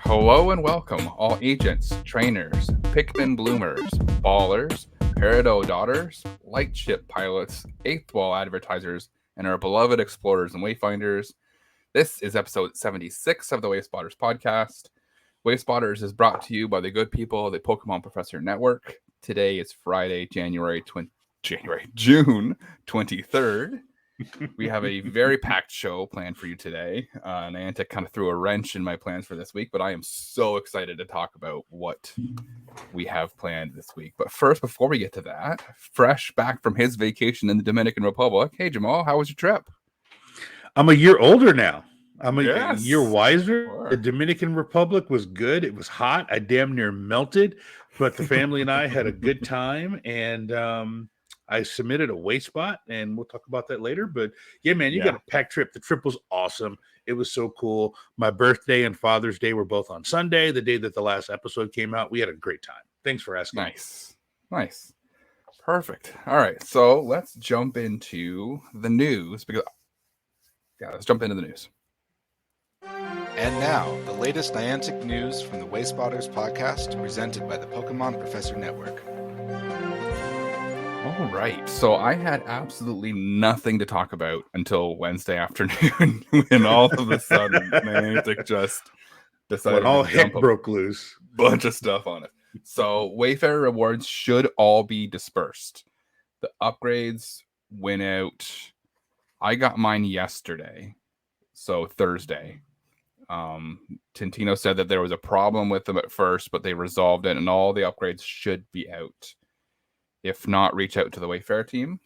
Hello and welcome, all agents, trainers, Pikmin bloomers, ballers, Peridot daughters, lightship pilots, eighth wall advertisers, and our beloved explorers and wayfinders. This is episode 76 of the Wayspoters podcast. Wayspoters is brought to you by the good people of the Pokemon Professor Network. Today is Friday, June 23rd. We have a very packed show planned for you today. Niantic kind of threw a wrench in my plans for this week, but I am so excited to talk about what we have planned this week. But first, before we get to that, fresh back from his vacation in the Dominican Republic. Hey, Jamal, how was your trip? I'm a year older now. I'm a year wiser. Sure. The Dominican Republic was good. It was hot. I damn near melted, but the family and I had a good time. And I submitted a Wayspot, and we'll talk about that later. But yeah, man, you got a packed trip. The trip was awesome. It was so cool. My birthday and Father's Day were both on Sunday, the day that the last episode came out. We had a great time. Thanks for asking. Nice. Perfect. All right, so let's jump into the news. Let's jump into the news. And now, the latest Niantic news from the Wayspoters podcast, presented by the Pokemon Professor Network. All right, so I had absolutely nothing to talk about until Wednesday afternoon when all of a sudden Niantic just decided when all to heck dump broke loose. a bunch of stuff on it. So Wayfarer rewards should all be dispersed. The upgrades went out. I got mine yesterday, so Thursday. Tintino said that there was a problem with them at first, but they resolved it, and all the upgrades should be out. If not, reach out to the Wayfarer team.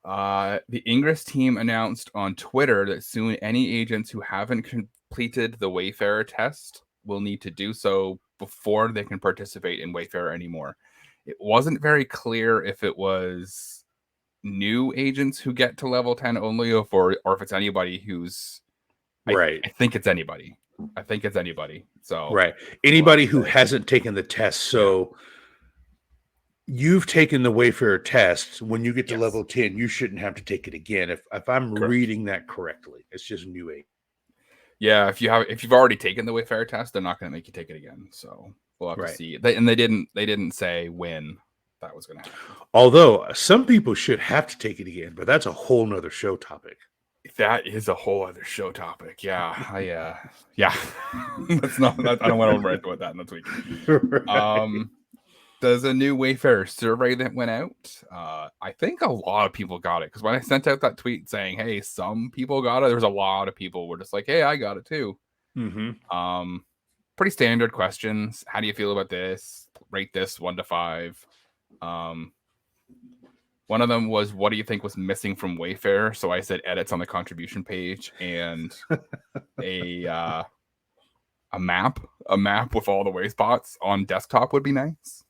The Ingress team announced on Twitter that soon any agents who haven't completed the Wayfarer test will need to do so before they can participate in Wayfarer anymore. It wasn't very clear if it was new agents who get to level 10 only, or if it's anybody who's... Right. I think it's anybody. So right. Anybody who hasn't taken the test. So you've taken the Wayfarer test. When you get to level 10, you shouldn't have to take it again. If I'm reading that correctly, it's just new age. Yeah, if you've already taken the Wayfarer test, they're not going to make you take it again. So we'll have to see. They didn't say when that was going to happen. Although some people should have to take it again, but that's a whole nother show topic. That is a whole other show topic. Yeah, that's not. I don't want to write about that next week. Right. There's a new Wayfarer survey that went out. I think a lot of people got it because when I sent out that tweet saying, "Hey, some people got it," there was a lot of people were just like, "Hey, I got it too." Mm-hmm. Pretty standard questions. How do you feel about this? Rate this 1 to 5. One of them was, what do you think was missing from Wayfarer? So I said edits on the contribution page and a map with all the Wayspots on desktop would be nice.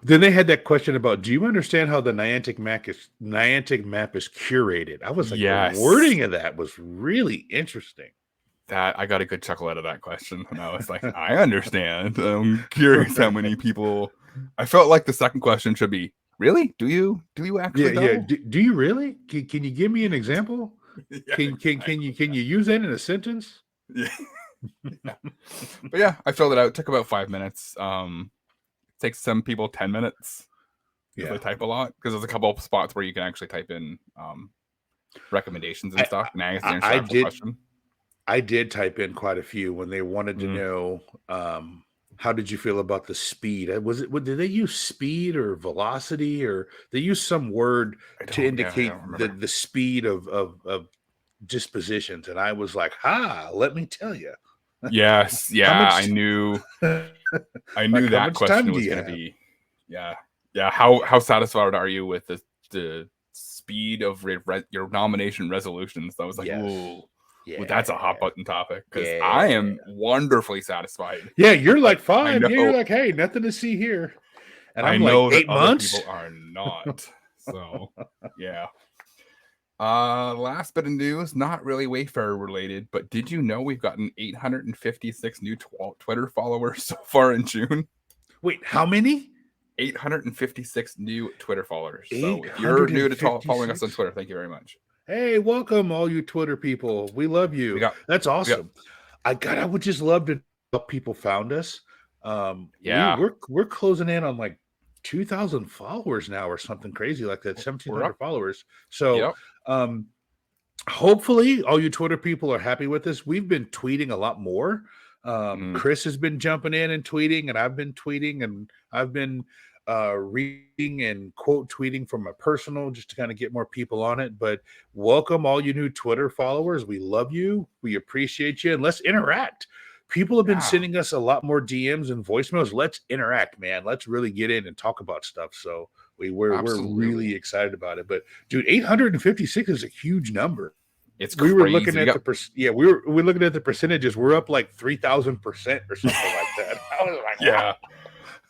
Then they had that question about, do you understand how the Niantic map is curated? I was like, the wording of that was really interesting. That I got a good chuckle out of that question. And I was like, I understand. I'm curious how many people. I felt like the second question should be, really? Do you actually know? Yeah. Do you really? Can you give me an example? Can you use that in a sentence? Yeah. But yeah, I filled it out. It took about 5 minutes. It takes some people 10 minutes. They type a lot because there's a couple of spots where you can actually type in recommendations and stuff. And I did type in quite a few when they wanted to know how did you feel about the speed? Did they use speed or velocity, or they use some word to indicate the speed of dispositions? And I was like, let me tell you. Yes. Yeah. I knew that question was going to be, yeah. How satisfied are you with the speed of your nomination resolutions? I was like, ooh. Yeah, that's a hot button topic because I am wonderfully satisfied. Yeah, you're like 5. You're like, hey, nothing to see here. And I'm like 8 months. People are not. So yeah. Last bit of news, not really Wayfarer related, but did you know we've gotten 856 new Twitter followers so far in June? Wait, how many? 856 new Twitter followers. So if you're new to following us on Twitter, thank you very much. Hey, welcome all you Twitter people. We love you. That's awesome. I would just love to know how people found us. Yeah. We're closing in on like 2,000 followers now or something crazy like that, We're 1,700 up. followers. So Yep. hopefully all you Twitter people are happy with this. We've been tweeting a lot more. Mhm. Chris has been jumping in and tweeting, and I've been tweeting, and I've been reading and quote tweeting from my personal just to kind of get more people on it. But welcome all you new Twitter followers. We love you. We appreciate you, and let's interact. People have been Yeah. sending us a lot more DMs and voicemails. Let's interact, man. Let's really get in and talk about stuff. So we're Absolutely. really excited about it. But dude, 856 is a huge number. It's We were looking crazy. at we're looking at the percentages. We're up like 3,000% or something like that. I was like, Yeah.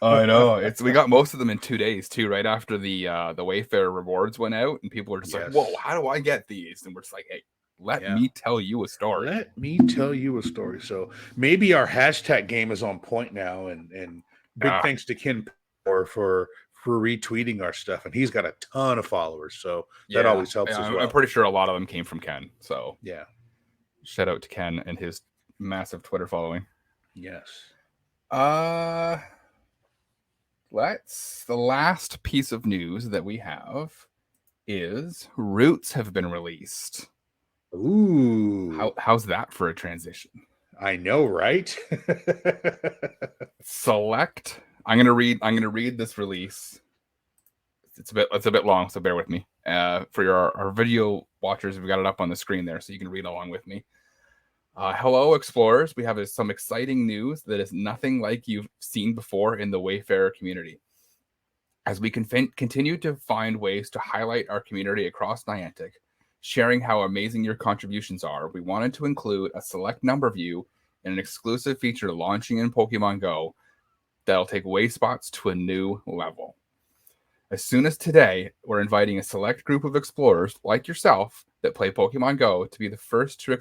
I know. We got most of them in 2 days too, right after the Wayfair rewards went out, and people were just like, Yes. "Whoa, how do I get these?" And we're just like, "Hey, let Yeah. me tell you a story." Let me tell you a story. So maybe our hashtag game is on point now, and big Yeah. thanks to Ken Power for retweeting our stuff, and he's got a ton of followers, so that always helps as well. I'm pretty sure a lot of them came from Ken. So Yeah. shout out to Ken and his massive Twitter following. Yes. The last piece of news that we have is Roots have been released. Ooh. How's that for a transition? I know, right? Select. I'm gonna read this release. It's a bit long, so bear with me. For our video watchers, we got it up on the screen there, so you can read along with me. Hello, explorers. We have some exciting news that is nothing like you've seen before in the Wayfarer community. As we continue to find ways to highlight our community across Niantic, sharing how amazing your contributions are, we wanted to include a select number of you in an exclusive feature launching in Pokemon Go that'll take Wayspots to a new level. As soon as today, we're inviting a select group of explorers like yourself that play Pokemon Go to be the first to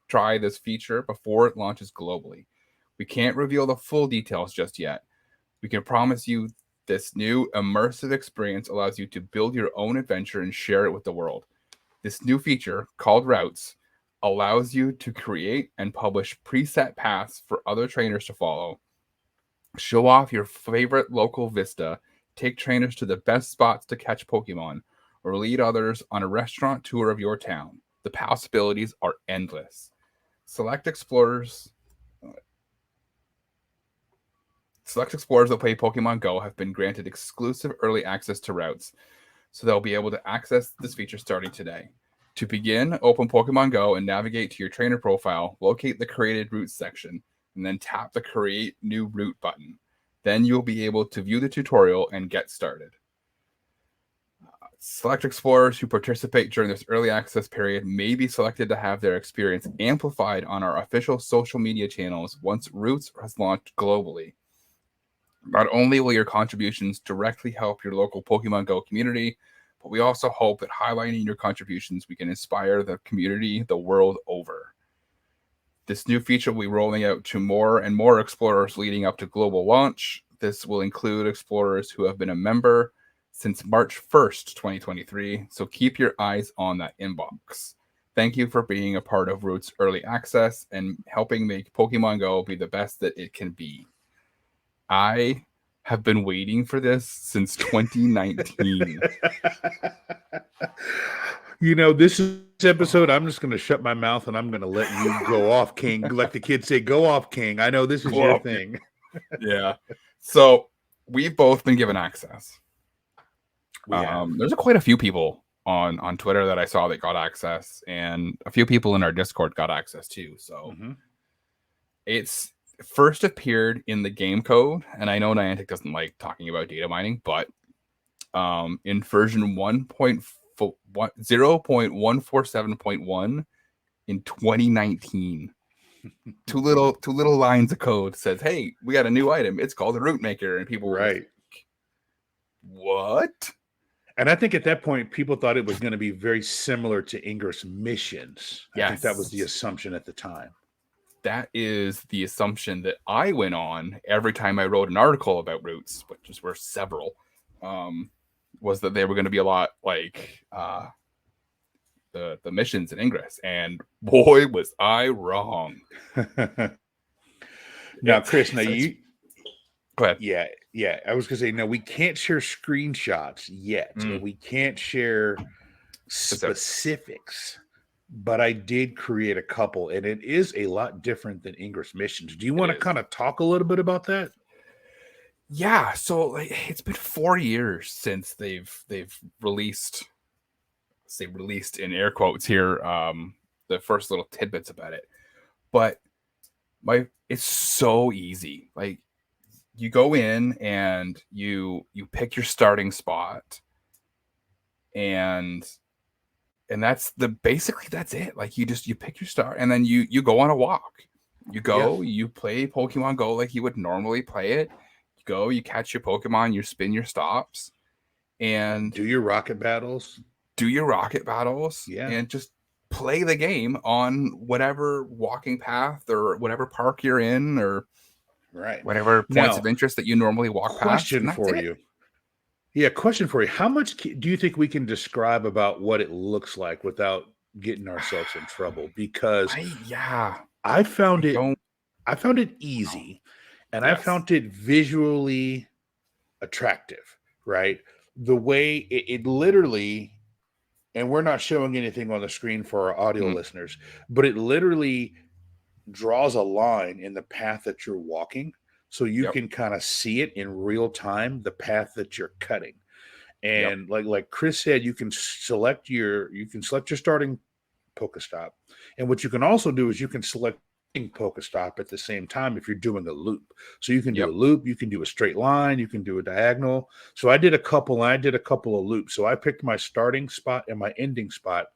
try this feature before it launches globally. We can't reveal the full details just yet. We can promise you this new immersive experience allows you to build your own adventure and share it with the world. This new feature, called Routes, allows you to create and publish preset paths for other trainers to follow. Show off your favorite local vista, take trainers to the best spots to catch Pokemon, or lead others on a restaurant tour of your town. The possibilities are endless. Select explorers that play Pokemon Go have been granted exclusive early access to Routes, so they'll be able to access this feature starting today. To begin, open Pokemon Go and navigate to your trainer profile, locate the created routes section, and then tap the Create New Route button. Then you'll be able to view the tutorial and get started. Select explorers who participate during this early access period may be selected to have their experience amplified on our official social media channels once Routes has launched globally. Not only will your contributions directly help your local Pokemon Go community, but we also hope that highlighting your contributions, we can inspire the community the world over. This new feature will be rolling out to more and more explorers leading up to global launch. This will include explorers who have been a member since March 1st, 2023, so keep your eyes on that inbox. Thank you for being a part of Root's early access and helping make Pokemon Go be the best that it can be. I have been waiting for this since 2019. You know, this episode, I'm just going to shut my mouth and I'm going to let you go off, King. Like the kids say, go off, King. I know this is your thing. Yeah. So we've both been given access. There's quite a few people on Twitter that I saw that got access, and a few people in our Discord got access too. So it's first appeared in the game code, and I know Niantic doesn't like talking about data mining, but in version 0.147.1 in 2019, two little lines of code says, "Hey, we got a new item. It's called the Root Maker," and people were like, "What?" And I think at that point, people thought it was going to be very similar to Ingress missions. I think that was the assumption at the time. That is the assumption that I went on every time I wrote an article about Roots, which were several, was that they were going to be a lot like the missions in Ingress, and boy was I wrong. Now, Chris, you go ahead. Yeah. I was gonna say, no, we can't share screenshots yet, and we can't share specifics. But I did create a couple, and it is a lot different than Ingress missions. Do you want to kind of talk a little bit about that? Yeah, so like, it's been 4 years since they've released, say released in air quotes here, the first little tidbits about it. But it's so easy. Like, you go in and you pick your starting spot, and that's basically that's it. Like, you pick your start, and then you go on a walk. You go, you play Pokemon Go like you would normally play it. You go, you catch your Pokemon, you spin your stops, and do your rocket battles. And just play the game on whatever walking path or whatever park you're in, or whatever points of interest that you normally walk past. Question for you. How much do you think we can describe about what it looks like without getting ourselves in trouble? Because I found it easy, and I found it visually attractive, right? The way it literally, and we're not showing anything on the screen for our audio listeners, but it literally draws a line in the path that you're walking. So you can kind of see it in real time, the path that you're cutting. And like Chris said, you can select your starting Pokestop. And what you can also do is you can select Pokestop at the same time if you're doing a loop. So you can do a loop, you can do a straight line, you can do a diagonal. So I did a couple of loops. So I picked my starting spot and my ending spot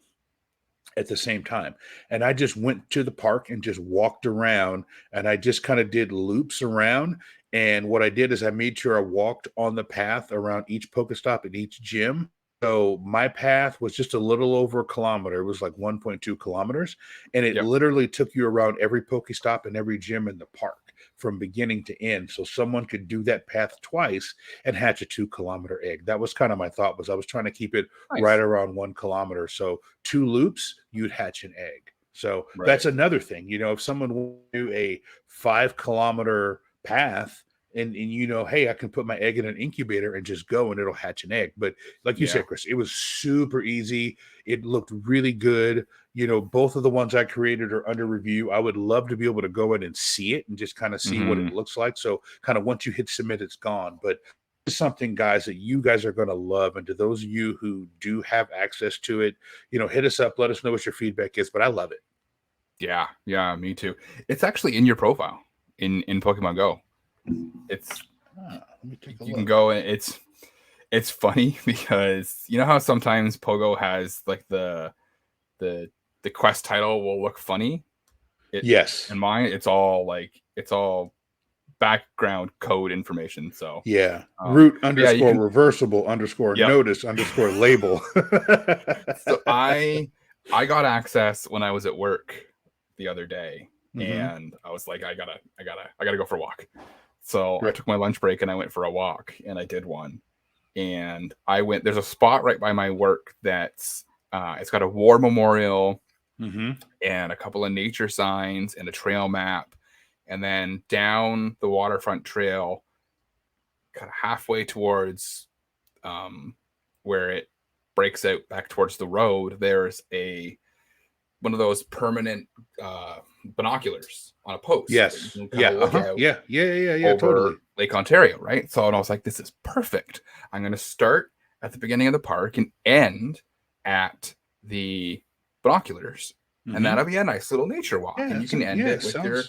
at the same time. And I just went to the park and just walked around, and I just kind of did loops around. And what I did is I made sure I walked on the path around each Pokestop and each gym. So my path was just a little over a kilometer. It was like 1.2 kilometers. And it literally took you around every Pokestop and every gym in the park from beginning to end. So someone could do that path twice and hatch a 2-kilometer egg. That was kind of my thought, was I was trying to keep it right around 1 kilometer. So 2 loops, you'd hatch an egg. So that's another thing. You know, if someone will do a 5-kilometer path, and hey, I can put my egg in an incubator and just go, and it'll hatch an egg. But like you said, Chris, it was super easy. It looked really good. You know, both of the ones I created are under review. I would love to be able to go in and see it and just kind of see what it looks like. So kind of once you hit submit, it's gone. But it's something, guys, that you guys are going to love. And to those of you who do have access to it, hit us up. Let us know what your feedback is. But I love it. Yeah, me too. It's actually in your profile in Pokemon Go. It's you can go, and it's funny because you know how sometimes Pogo has like the quest title will look funny. In mine, it's all background code information. So root _ reversible _ notice _ label. So I got access when I was at work the other day, and I was like, I gotta go for a walk. So I took my lunch break and I went for a walk, and I did one. And there's a spot right by my work that's it's got a war memorial and a couple of nature signs and a trail map. And then down the waterfront trail, kind of halfway towards where it breaks out back towards the road, there's one of those permanent binoculars on a post. Totally. Lake Ontario, right? So and I was like, this is perfect. I'm going to start at the beginning of the park and end at the binoculars, and that'll be a nice little nature walk. And you can end it with your.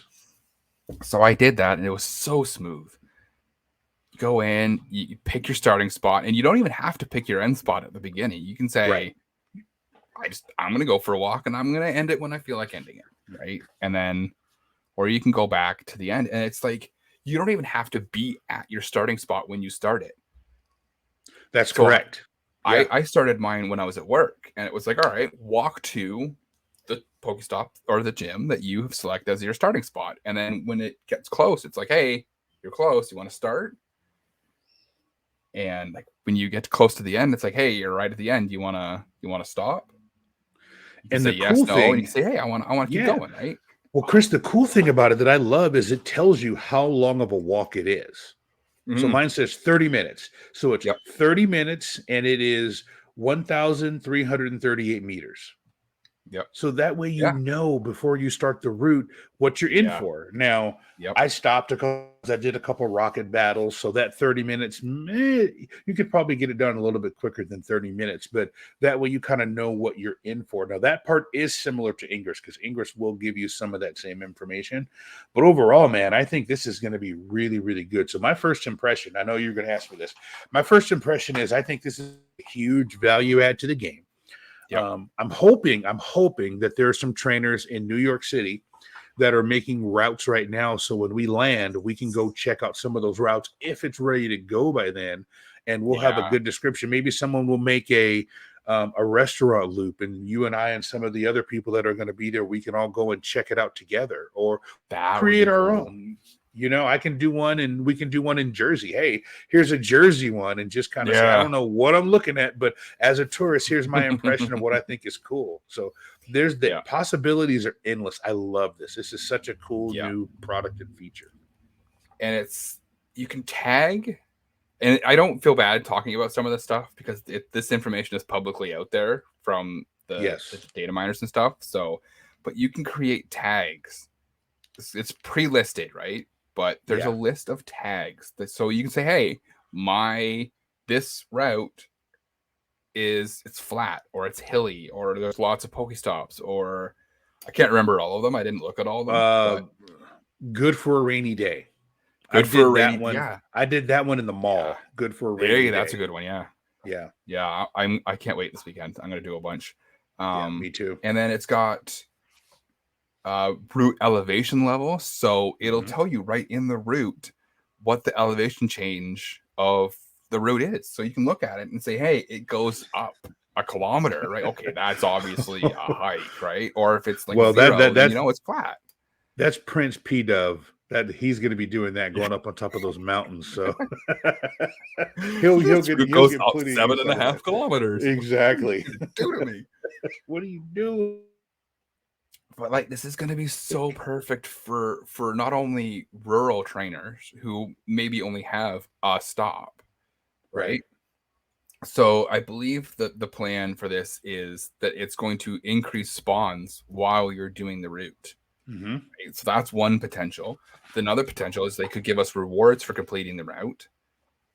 So I did that, and it was so smooth. You go in, you pick your starting spot, and you don't even have to pick your end spot at the beginning. You can say, I'm going to go for a walk, and I'm going to end it when I feel like ending it, right? And then, or you can go back to the end, and it's like you don't even have to be at your starting spot when you start it. That's correct. I started mine when I was at work, and it was like, all right, walk to the Pokestop or the gym that you have selected as your starting spot. And then when it gets close, it's like, hey, you're close. You want to start? And like when you get close to the end, it's like, hey, you're right at the end. You wanna stop? You can And say the yes, cool no, and thing, you can say, hey, I want to keep yeah. going, right? Well, Chris, the cool thing about it that I love is it tells you how long of a walk it is. So Mhm. mine says 30 minutes. So it's Yep. 30 minutes and it is 1,338 meters. Yep. So that way you Yeah. know before you start the route what you're in Yeah. for. Now, Yep. I stopped I did a couple rocket battles, so that 30 minutes, you could probably get it done a little bit quicker than 30 minutes, but that way you kind of know what you're in for. Now, that part is similar to Ingress because Ingress will give you some of that same information. But overall, man, I think this is going to be really, really good. So my first impression, I know you're going to ask for this. My first impression is I think this is a huge value add to the game. Yep. I'm hoping that there are some trainers in New York City that are making routes right now. So when we land, we can go check out some of those routes if it's ready to go by then, and we'll have a Yeah. good description. Maybe someone will make a restaurant loop, and you and I and some of the other people that are going to be there, we can all go and check it out together, or That would create be our cool. own. You know, I can do one and we can do one in Jersey. Hey, here's a Jersey one, and just kind of say, I Yeah. don't know what I'm looking at, but as a tourist, here's my impression of what I think is cool. So there's the Yeah. possibilities are endless. I love this. This is such a cool Yeah. new product and feature. And you can tag, and I don't feel bad talking about some of this stuff because this information is publicly out there from the data miners and stuff. So, but you can create tags. It's pre-listed, right? But there's a list of tags so you can say, hey, this route it's flat, or it's hilly, or there's lots of Pokestops, or I can't remember all of them. I didn't look at all of them. But good for a rainy day. Good for a rainy one. Yeah. I did that one in the mall. Yeah. Good for a rainy day. That's a good one. Yeah. Yeah. Yeah. I can't wait this weekend. I'm gonna do a bunch. Me too. And then it's got route elevation level, so it'll tell you right in the route what the elevation change of the route is. So you can look at it and say, hey, it goes up a kilometer, right? Okay, that's obviously a hike, right? Or if it's like zero, then you know it's flat. That's Prince P Dove. That he's going to be doing that, going up on top of those mountains. So he'll get up plenty 7.5 kilometers. Exactly. Do to me. What are you doing? But like, this is going to be so perfect for not only rural trainers who maybe only have a stop, right? So I believe that the plan for this is that it's going to increase spawns while you're doing the route. Mm-hmm. Right? So that's one potential. Another potential is they could give us rewards for completing the route,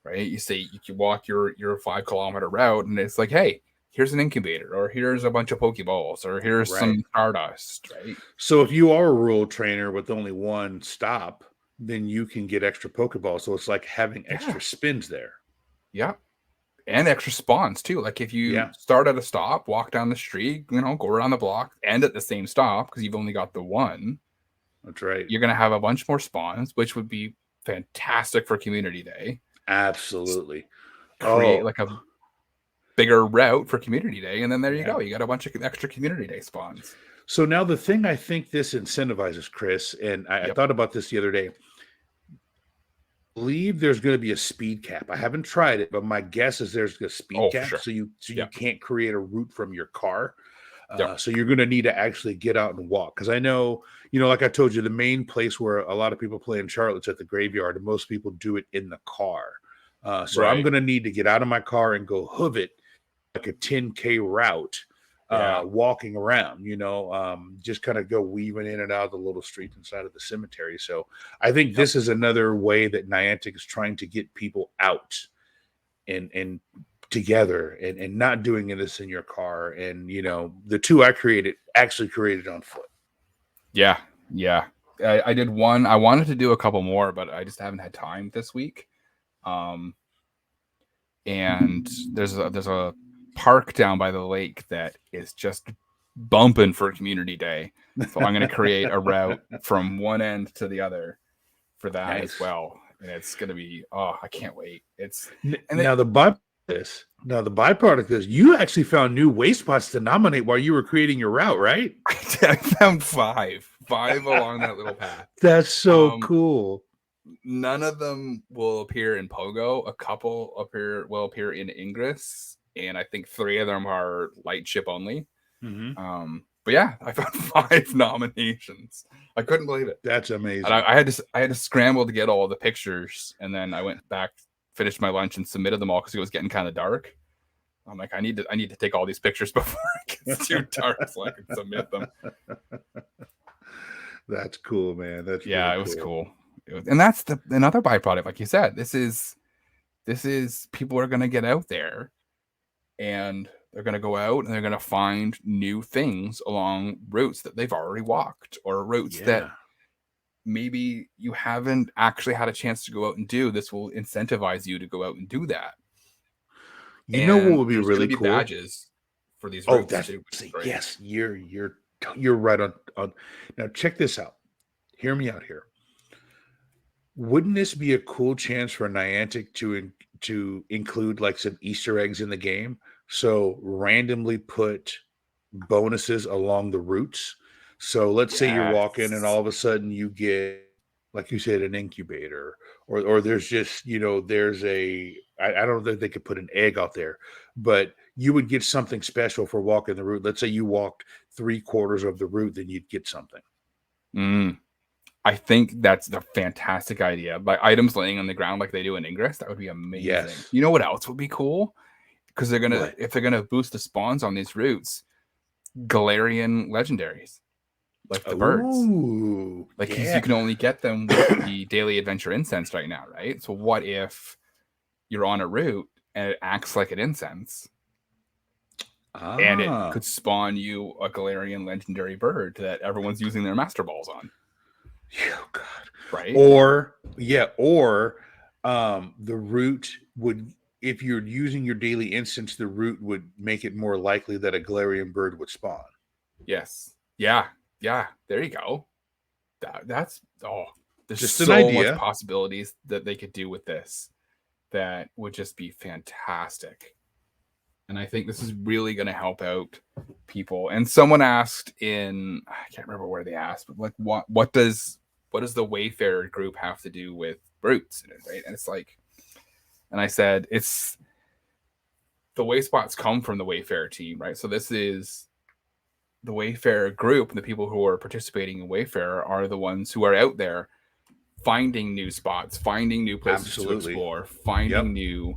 right? You say you can walk your 5 kilometer route, and it's like, hey, here's an incubator, or here's a bunch of Pokeballs, or here's some Stardust, right? So if you are a rural trainer with only one stop, then you can get extra Pokeballs. So it's like having extra spins there. Yeah. And extra spawns too. Like if you start at a stop, walk down the street, go around the block, end at the same stop because you've only got the one. That's right. You're going to have a bunch more spawns, which would be fantastic for Community Day. Absolutely. Create like a bigger route for Community Day, and then there you go. You got a bunch of extra Community Day spawns. So now the thing I think this incentivizes, Chris, and I thought about this the other day. I believe there's going to be a speed cap. I haven't tried it, but my guess is there's a speed cap. Sure. So you can't create a route from your car. So you're going to need to actually get out and walk. Because I know, like I told you, the main place where a lot of people play in Charlotte's at the graveyard, and most people do it in the car. So I'm going to need to get out of my car and go hoof it like a 10K route. Walking around, just kind of go weaving in and out of the little streets inside of the cemetery. So I think this is another way that Niantic is trying to get people out and together and not doing this in your car. And, the two I actually created on foot. Yeah. Yeah. I did one. I wanted to do a couple more, but I just haven't had time this week. And there's a park down by the lake that is just bumping for Community Day. So I'm going to create a route from one end to the other for that as well. And it's going to be, I can't wait. The byproduct is you actually found new Wayspots to nominate while you were creating your route, right? I found five along that little path. That's so cool. None of them will appear in Pogo. A couple will appear in Ingress. And I think 3 of them are light ship only. But yeah, I found 5 nominations. I couldn't believe it. That's amazing. And I had to scramble to get all the pictures, and then I went back, finished my lunch, and submitted them all because it was getting kind of dark. I'm like, I need to take all these pictures before it gets too dark so I can submit them. That's cool, man. That's yeah, really it was cool. And that's another byproduct, like you said. This is people are going to get out there, and they're going to go out and they're going to find new things along routes that they've already walked, or routes that maybe you haven't actually had a chance to go out and do. This will incentivize you to go out and do that. You know what would be really cool? Badges for these routes. That's yes, you're right on. Now check this out. Hear me out here. Wouldn't this be a cool chance for Niantic to include like some Easter eggs in the game? So randomly put bonuses along the routes. So let's say you're walking and all of a sudden you get, like you said, an incubator, or there's just, there's I don't think they could put an egg out there, but you would get something special for walking the route. Let's say you walked 3/4 of the route, then you'd get something. I think that's a fantastic idea. Like items laying on the ground like they do in Ingress, that would be amazing. Yes. You know what else would be cool? Because if they're gonna boost the spawns on these routes, Galarian legendaries, like the birds. Like you can only get them with the daily adventure incense right now, right? So what if you're on a route and it acts like an incense? And it could spawn you a Galarian legendary bird that everyone's using their Master Balls on. Oh God! Right? Or the route would, if you're using your daily instance, the route would make it more likely that a Galarian bird would spawn. Yes. Yeah. There you go. There's just so much possibilities that they could do with this that would just be fantastic. And I think this is really going to help out people. And someone asked I can't remember where they asked, but like, what does the Wayfarer group have to do with routes? Right? And it's like, and I said, it's the Wayspots come from the Wayfarer team, right? So this is the Wayfarer group, and the people who are participating in Wayfarer are the ones who are out there finding new spots, finding new places to explore, finding new.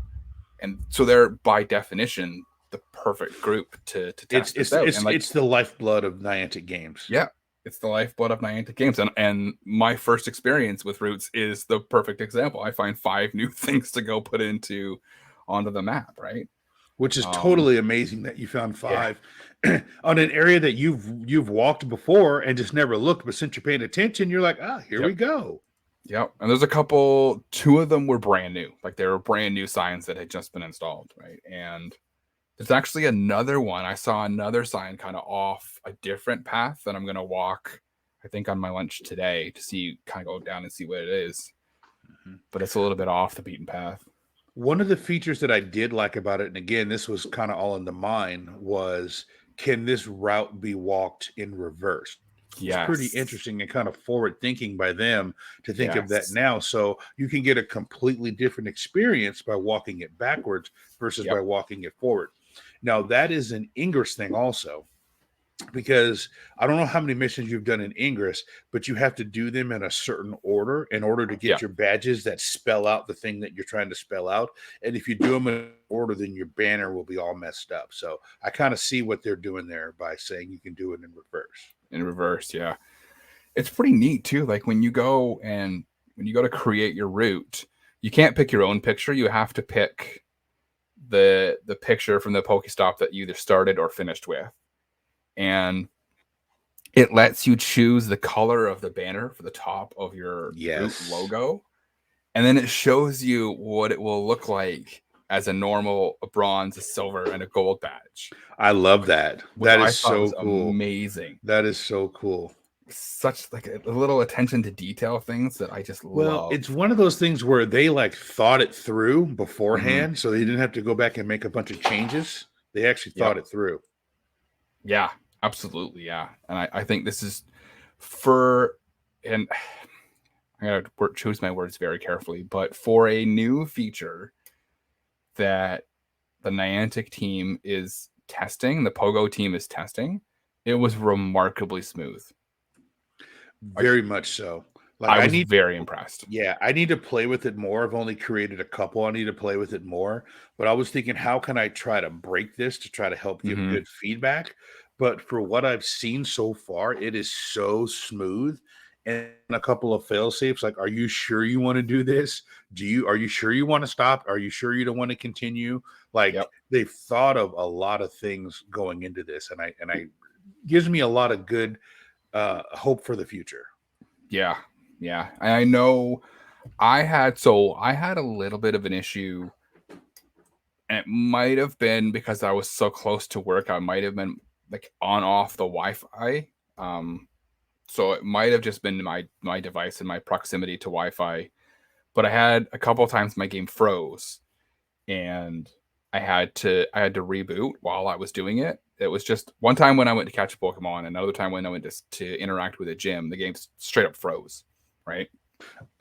And so they're, by definition, the perfect group to test this out. It's the lifeblood of Niantic games. Yeah, it's the lifeblood of Niantic games. And my first experience with routes is the perfect example. I find 5 new things to go put onto the map, right? Which is totally amazing that you found 5 on an area that you've walked before and just never looked. But since you're paying attention, you're like, here we go. Yep. And there's 2 of them were brand new. Like they were brand new signs that had just been installed, right? And there's actually another one. I saw another sign kind of off a different path that I'm going to walk, I think, on my lunch today to kind of go down and see what it is. But it's a little bit off the beaten path. One of the features that I did like about it, and again, this was kind of all into mine, was can this route be walked in reverse? It's pretty interesting and kind of forward thinking by them to think of that now. So you can get a completely different experience by walking it backwards versus by walking it forward. Now, that is an Ingress thing also, because I don't know how many missions you've done in Ingress, but you have to do them in a certain order in order to get your badges that spell out the thing that you're trying to spell out. And if you do them in order, then your banner will be all messed up. So I kind of see what they're doing there by saying you can do it in reverse. In reverse, yeah. It's pretty neat too. Like when you go to create your route, you can't pick your own picture. You have to pick the picture from the Pokestop that you either started or finished with. And it lets you choose the color of the banner for the top of your route logo. And then it shows you what it will look like as a normal, a bronze, a silver, and a gold badge. I love that. That is so cool. Amazing. That is so cool. Such like a little attention to detail things that I just love. It's one of those things where they like thought it through beforehand, so they didn't have to go back and make a bunch of changes. They actually thought it through. Yeah, absolutely. Yeah. And I think this is and I gotta choose my words very carefully, but for a new feature that the Niantic team is testing, the Pogo team is testing, it was remarkably smooth. Very much so. Like I was very impressed. Yeah, I need to play with it more. I've only created a couple. I need to play with it more. But I was thinking, how can I try to break this to try to help give good feedback? But for what I've seen so far, it is so smooth. And a couple of fail safes, like, are you sure you want to do this? Are you sure you want to stop? Are you sure you don't want to continue? Like, they've thought of a lot of things going into this, and I gives me a lot of good hope for the future. Yeah. I know I had a little bit of an issue, and it might have been because I was so close to work. I might have been like on off the Wi-Fi. So it might have just been my device and my proximity to Wi-Fi. But I had a couple of times my game froze, and I had to reboot while I was doing it. It was just one time when I went to catch a Pokemon, another time when I went to interact with a gym, the game straight up froze, right?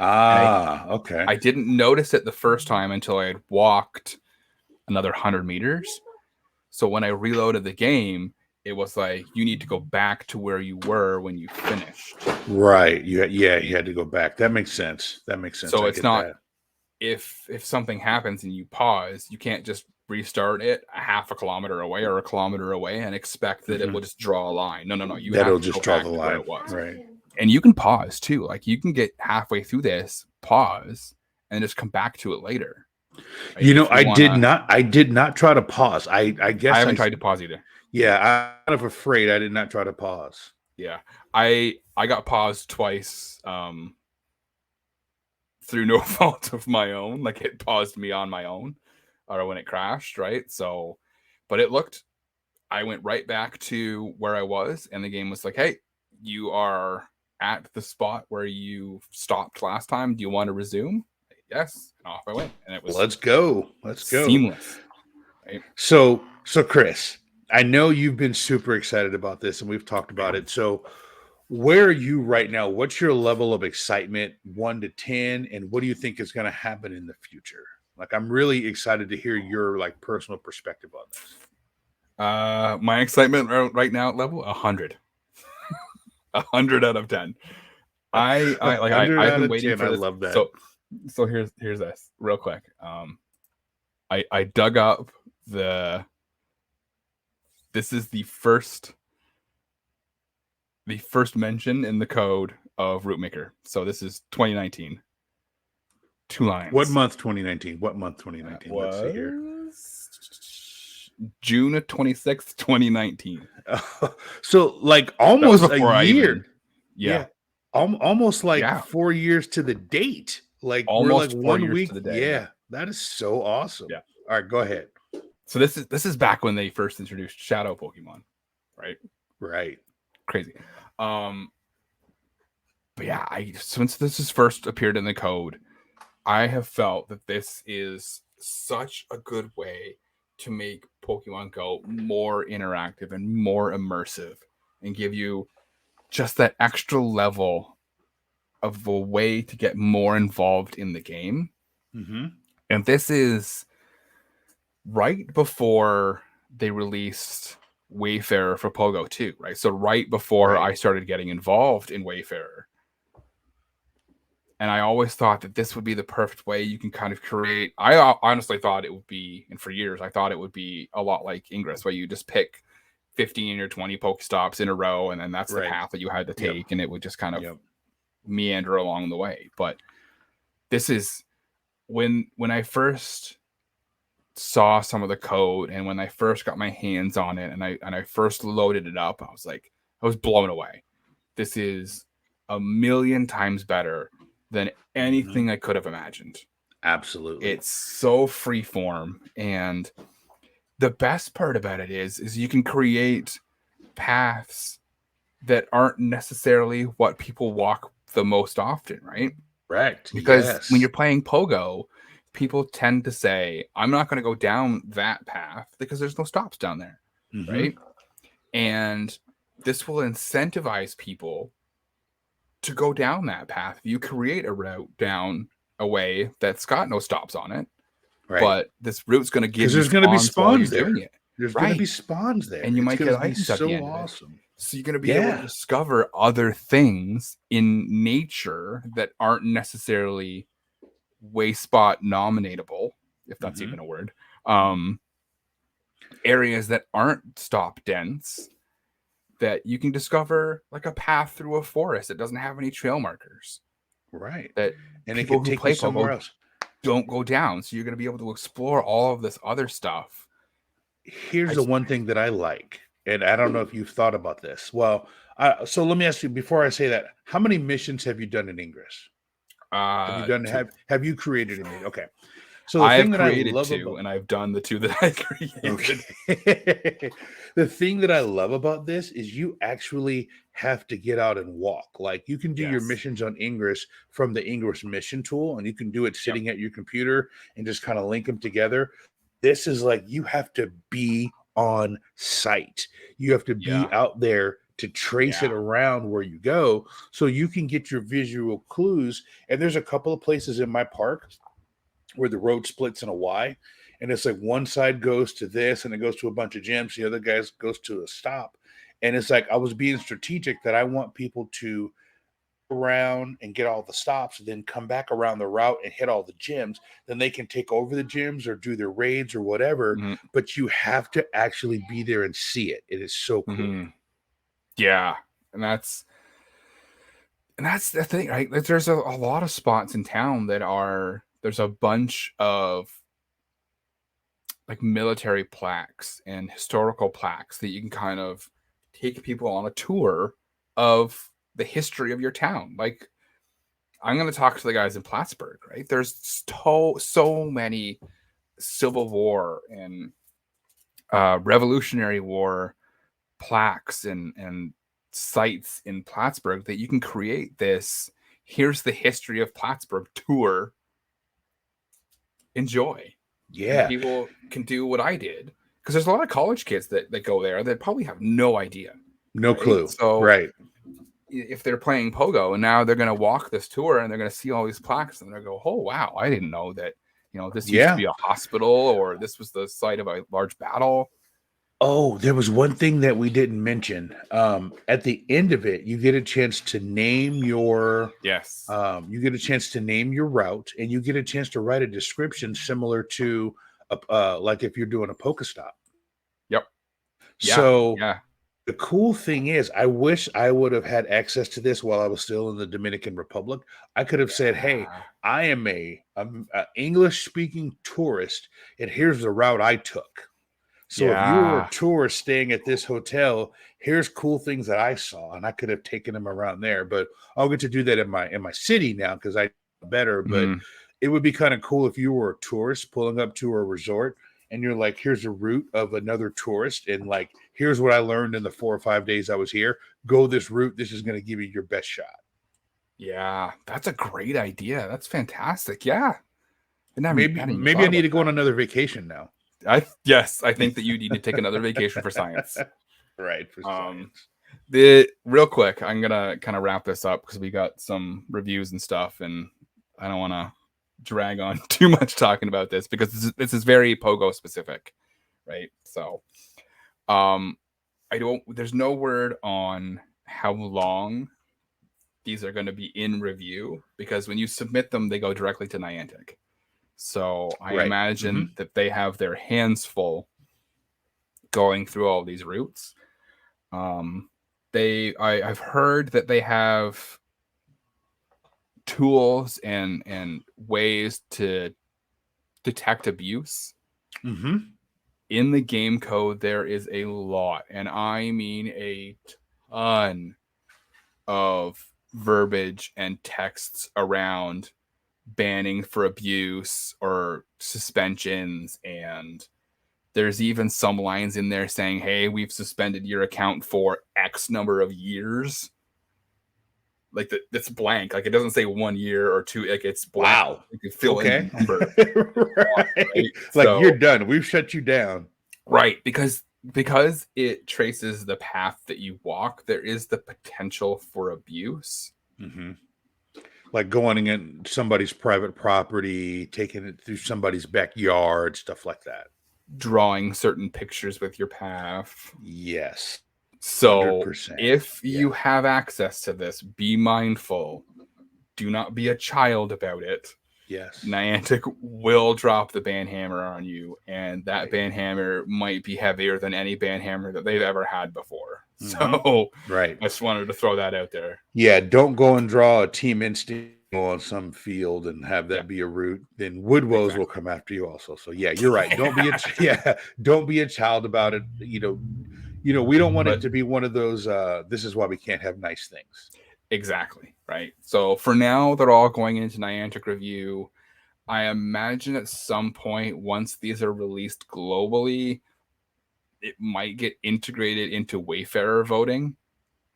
Okay. I didn't notice it the first time until I had walked another 100 meters. So when I reloaded the game, it was like, you need to go back to where you were when you finished. Right. You had to go back. That makes sense. So it's not if something happens and you pause, you can't just restart it a half a kilometer away or a kilometer away and expect that it will just draw a line. No. That'll just draw the line. It was. Right. And you can pause too. Like, you can get halfway through this, pause, and just come back to it later. Right? I did not try to pause. I guess I haven't tried to pause either. Yeah, I'm kind of afraid I did not try to pause. Yeah. I got paused twice through no fault of my own. Like, it paused me on my own or when it crashed, right? So, but I went right back to where I was, and the game was like, hey, you are at the spot where you stopped last time. Do you want to resume? Yes. And off I went. And it was let's go. Seamless. Right? So Chris, I know you've been super excited about this, and we've talked about it. So where are you right now? What's your level of excitement, 1 to 10, and what do you think is going to happen in the future? Like, I'm really excited to hear your personal perspective on this. My excitement right now level 100. 100 out of 10. I've been waiting for this. I love that. So here's this real quick. I dug up this is the first mention in the code of Rootmaker. So this is 2019. 2 lines. What month 2019? Let's see here. June 26th, 2019. So like almost a year. Almost like 4 years to the date. Like almost we're like 1 week to the day. Yeah, that is so awesome. Yeah. All right, go ahead. So this is back when they first introduced Shadow Pokemon, right? Right. Crazy. But yeah, since this has first appeared in the code, I have felt that this is such a good way to make Pokemon Go more interactive and more immersive and give you just that extra level of a way to get more involved in the game. Mm-hmm. And this is right before they released Wayfarer for Pogo 2, right? So right before I started getting involved in Wayfarer. And I always thought that this would be the perfect way you can kind of create. I honestly thought it would be, and for years, I thought it would be a lot like Ingress, where you just pick 15 or 20 Pokestops in a row, and then that's the path that you had to take, and it would just kind of meander along the way. But this is when I first saw some of the code, and when I first got my hands on it, and I first loaded it up, I was blown away. This is a million times better than anything I could have imagined. Absolutely. It's so freeform, and the best part about it is you can create paths that aren't necessarily what people walk the most often, right? Correct. Because when you're playing Pogo, people tend to say, I'm not going to go down that path because there's no stops down there, right? And this will incentivize people to go down that path. You create a route down a way that's got no stops on it, but this route's going to give you there's going to be spawns there. There's going to be spawns there. And you it's might going get to be items at the so end of it. awesome. So you're going to be able to discover other things in nature that aren't necessarily Wayspot nominatable, if that's even a word. Areas that aren't stop dense that you can discover, like a path through a forest that doesn't have any trail markers. Right. That and people it can who take play you somewhere Pogo else. don't go down. So you're going to be able to explore all of this other stuff. Here's the one thing that I like, and I don't know if you've thought about this. Well, so let me ask you before I say that: how many missions have you done in Ingress? Have you done? Have you created any? Okay. So the I thing have that I created love 2, about and I've done the 2 that I created. Okay. The thing that I love about this is you actually have to get out and walk. Like you can do your missions on Ingress from the Ingress mission tool, and you can do it sitting at your computer and just kind of link them together. This is like you have to be on site. You have to be out there to trace it around where you go so you can get your visual clues. And there's a couple of places in my park where the road splits in a Y, and it's like one side goes to this and it goes to a bunch of gyms, the other guys goes to a stop. And it's like I was being strategic that I want people to around and get all the stops and then come back around the route and hit all the gyms. Then they can take over the gyms or do their raids or whatever. But you have to actually be there and see it. It is so cool. Yeah. And that's the thing, right? There's a lot of spots in town that there's a bunch of like military plaques and historical plaques that you can kind of take people on a tour of the history of your town. Like, I'm going to talk to the guys in Plattsburgh, right? There's so many Civil War and Revolutionary War plaques and sites in Plattsburgh that you can create this. Here's the history of Plattsburgh tour. Enjoy. Yeah. And people can do what I did, because there's a lot of college kids that go there that probably have no idea. No clue. So right. If they're playing Pogo and now they're going to walk this tour and they're going to see all these plaques and they're going to go, oh, wow, I didn't know that, this used to be a hospital or this was the site of a large battle. Oh, there was one thing that we didn't mention. At the end of it, you get a chance to name your you get a chance to name your route, and you get a chance to write a description similar to like if you're doing a Pokestop. Yep. So the cool thing is, I wish I would have had access to this while I was still in the Dominican Republic. I could have said, "Hey, I am a English-speaking tourist, and here's the route I took." So if you were a tourist staying at this hotel, here's cool things that I saw, and I could have taken them around there. But I'll get to do that in my city now because I know better. But it would be kind of cool if you were a tourist pulling up to a resort, and you're like, here's a route of another tourist, and like, here's what I learned in the 4 or 5 days I was here. Go this route. This is going to give you your best shot. Yeah, that's a great idea. That's fantastic. Yeah. Maybe I need to go on another vacation now. I think that you need to take another vacation for science. Right. For science. Real quick, I'm gonna kind of wrap this up because we got some reviews and stuff, and I don't want to drag on too much talking about this because this is very Pogo specific, right? So, there's no word on how long these are going to be in review because when you submit them, they go directly to Niantic. So I imagine that they have their hands full going through all these routes. I've heard that they have tools and ways to detect abuse. In the game code, there is a lot, and I mean a ton of verbiage and texts around banning for abuse or suspensions, and there's even some lines in there saying, hey, we've suspended your account for X number of years. Like that's blank. Like it doesn't say 1 year or 2. Like it's blank. Wow. You can fill in the number. Right? Like you're done. We've shut you down. Right. Because it traces the path that you walk, there is the potential for abuse. Like going in somebody's private property, taking it through somebody's backyard, stuff like that. drawing certain pictures with your path. Yes. So 100%. if you have access to this, be mindful. Do not be a child about it. Yes. Niantic will drop the banhammer on you, and that banhammer might be heavier than any banhammer that they've ever had before. So right. I just wanted to throw that out there. Yeah, don't go and draw a Team Instinct on some field and have that be a route. Then Woodwoes will come after you also. So yeah, you're right. Don't be don't be a child about it. We don't want it to be one of those this is why we can't have nice things. Exactly. Right. So for now, they're all going into Niantic review. I imagine at some point, once these are released globally, it might get integrated into Wayfarer voting.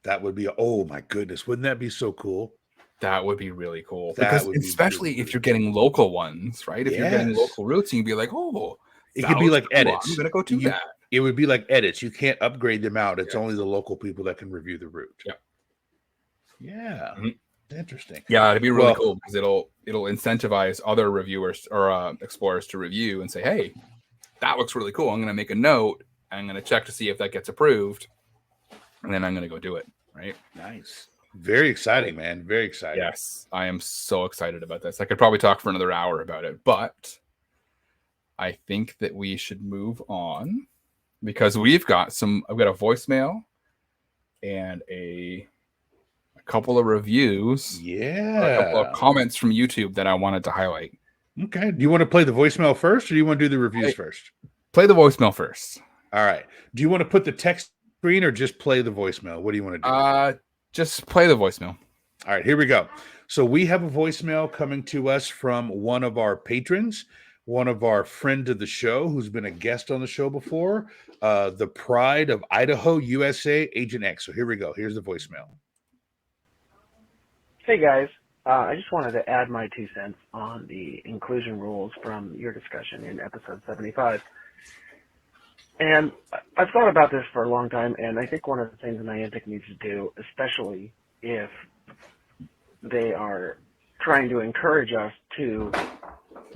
That would be, oh my goodness, wouldn't that be so cool? That would be really cool. That because especially if you're getting local ones, right? If you're getting local routes, you can be like, oh, it could be like edits. I'm going to go do that. It would be like edits. You can't upgrade them out. It's only the local people that can review the route. Yep. Yeah. Interesting. Yeah, it'd be really cool because it'll incentivize other reviewers or explorers to review and say, hey, that looks really cool. I'm going to make a note. I'm going to check to see if that gets approved. And then I'm going to go do it. Right. Nice. Very exciting, man. Very exciting. Yes. I am so excited about this. I could probably talk for another hour about it, but I think that we should move on because I've got a voicemail and a couple of reviews. Yeah. A couple of comments from YouTube that I wanted to highlight. Okay. Do you want to play the voicemail first or do you want to do the reviews first? Play the voicemail first. All right. Do you want to put the text screen or just play the voicemail? What do you want to do? Just play the voicemail. All right, here we go. So we have a voicemail coming to us from one of our patrons, one of our friend of the show who's been a guest on the show before, the Pride of Idaho, USA, Agent X. So here we go. Here's the voicemail. Hey, guys. I just wanted to add my 2 cents on the inclusion rules from your discussion in episode 75. And I've thought about this for a long time, and I think one of the things Niantic needs to do, especially if they are trying to encourage us to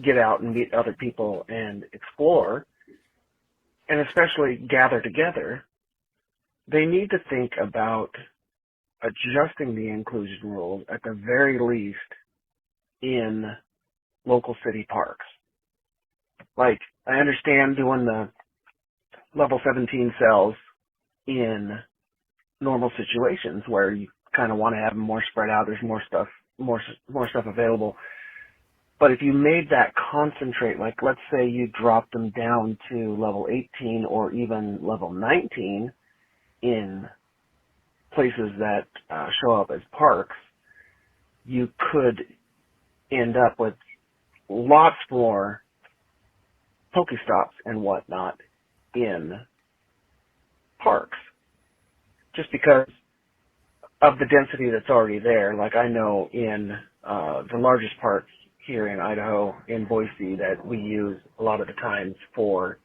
get out and meet other people and explore, and especially gather together, they need to think about adjusting the inclusion rules at the very least in local city parks. Like, I understand doing the level 17 cells in normal situations where you kind of want to have them more spread out. There's more stuff available. But if you made that concentrate, like let's say you dropped them down to level 18 or even level 19 in places that show up as parks, you could end up with lots more Pokestops and whatnot in parks, just because of the density that's already there. Like I know in the largest parks here in Idaho, in Boise, that we use a lot of the times for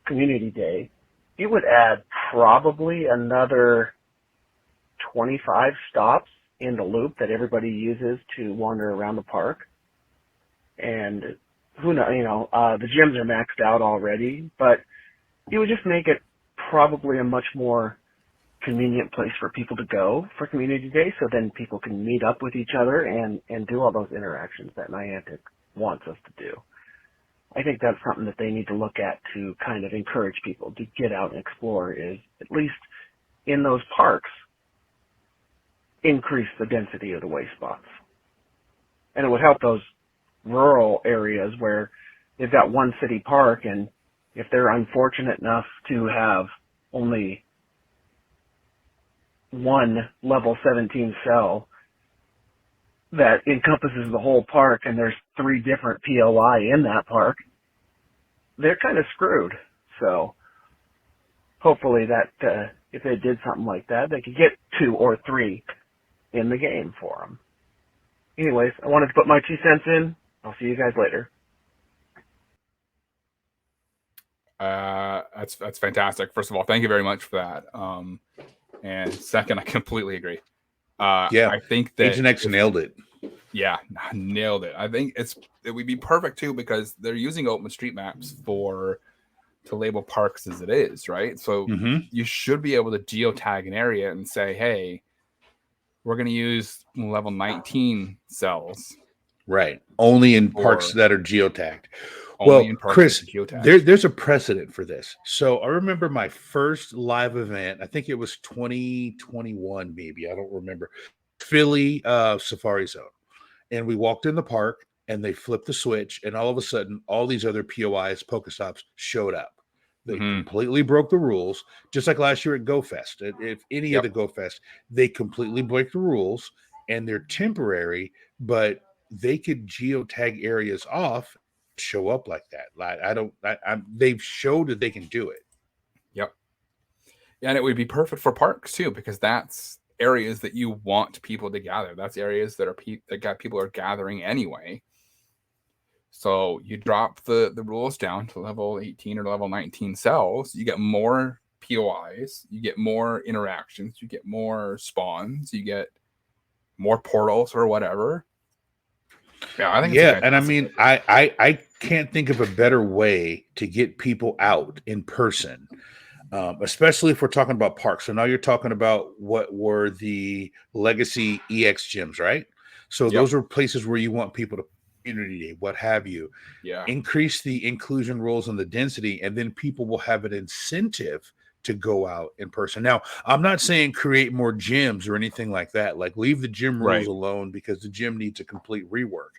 Community Day, you would add probably another 25 stops in the loop that everybody uses to wander around the park. And who knows, the gyms are maxed out already, but you would just make it probably a much more convenient place for people to go for Community Day, so then people can meet up with each other and do all those interactions that Niantic wants us to do. I think that's something that they need to look at to kind of encourage people to get out and explore, is at least in those parks, increase the density of the way spots. And it would help those rural areas where they've got one city park, and if they're unfortunate enough to have only one level 17 cell that encompasses the whole park and there's 3 different POI in that park, they're kind of screwed. So hopefully that if they did something like that, they could get 2 or 3 in the game for them. Anyways, I wanted to put my 2 cents in. I'll see you guys later. That's fantastic. First of all, thank you very much for that. And second, I completely agree. I think that Agent X nailed it. Yeah, nailed it. I think it's it would be perfect too because they're using OpenStreetMaps to label parks as it is, right? So you should be able to geotag an area and say, hey, we're going to use level 19 cells. Right. Only in parks that are geotagged. Only Well, in parks Chris, that are geotagged. there's a precedent for this. So I remember my first live event, I think it was 2021, maybe. I don't remember. Philly Safari Zone. And we walked in the park and they flipped the switch, and all of a sudden, all these other POIs, Pokestops, showed up. They completely broke the rules, just like last year at GoFest. If any of the GoFest, they completely break the rules, and they're temporary, but they could geotag areas off, show up like that. Like they've showed that they can do it. Yep. And it would be perfect for parks too, because that's areas that you want people to gather. That's areas that people are gathering anyway. So you drop the rules down to level 18 or level 19 cells, you get more POIs, you get more interactions, you get more spawns, you get more portals or whatever. Yeah, I think and I mean, I can't think of a better way to get people out in person, especially if we're talking about parks. So now you're talking about what were the legacy EX gyms, right? So those are places where you want people to community, what have you. Yeah. Increase the inclusion rules and the density, and then people will have an incentive to go out in person. Now, I'm not saying create more gyms or anything like that. Like leave the gym rules alone because the gym needs a complete rework.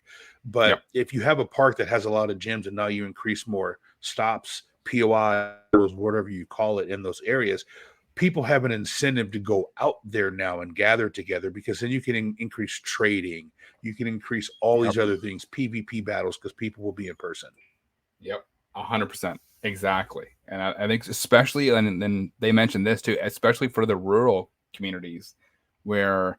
But if you have a park that has a lot of gyms and now you increase more stops, POI, whatever you call it in those areas, people have an incentive to go out there now and gather together because then you can increase trading. You can increase all these other things, PvP battles, because people will be in person. Yep, 100%. Exactly. And I think especially, and then they mentioned this too, especially for the rural communities where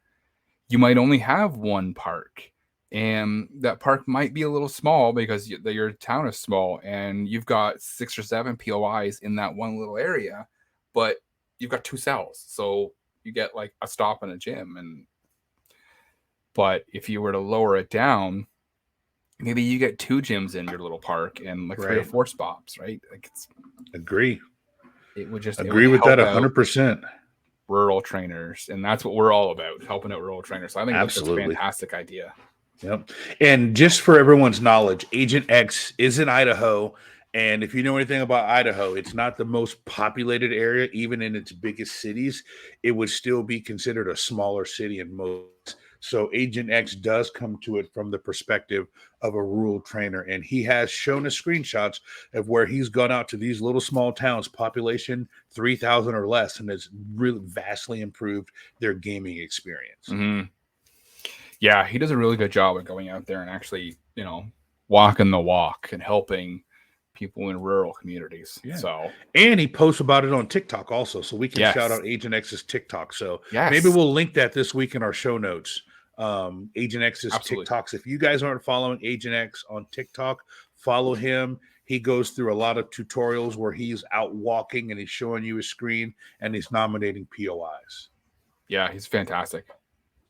you might only have one park and that park might be a little small because your town is small and you've got 6 or 7 POIs in that one little area, but you've got 2 cells. So you get like a stop and a gym. But if you were to lower it down, maybe you get 2 gyms in your little park and like 3 or 4 spots, right? Like agree. It would just agree with that 100%. Rural trainers, and that's what we're all about, helping out rural trainers. So I think that's a fantastic idea. Yep. And just for everyone's knowledge, Agent X is in Idaho. And if you know anything about Idaho, it's not the most populated area, even in its biggest cities. It would still be considered a smaller city in most. So Agent X does come to it from the perspective of a rural trainer. And he has shown us screenshots of where he's gone out to these little small towns, population 3,000 or less, and has really vastly improved their gaming experience. Mm-hmm. Yeah, he does a really good job of going out there and actually, walking the walk and helping people in rural communities. Yeah. So, and he posts about it on TikTok also, so we can shout out Agent X's TikTok. So maybe we'll link that this week in our show notes. Agent X's TikToks. If you guys aren't following Agent X on TikTok, follow him. He goes through a lot of tutorials where he's out walking and he's showing you his screen and he's nominating POIs. Yeah, he's fantastic.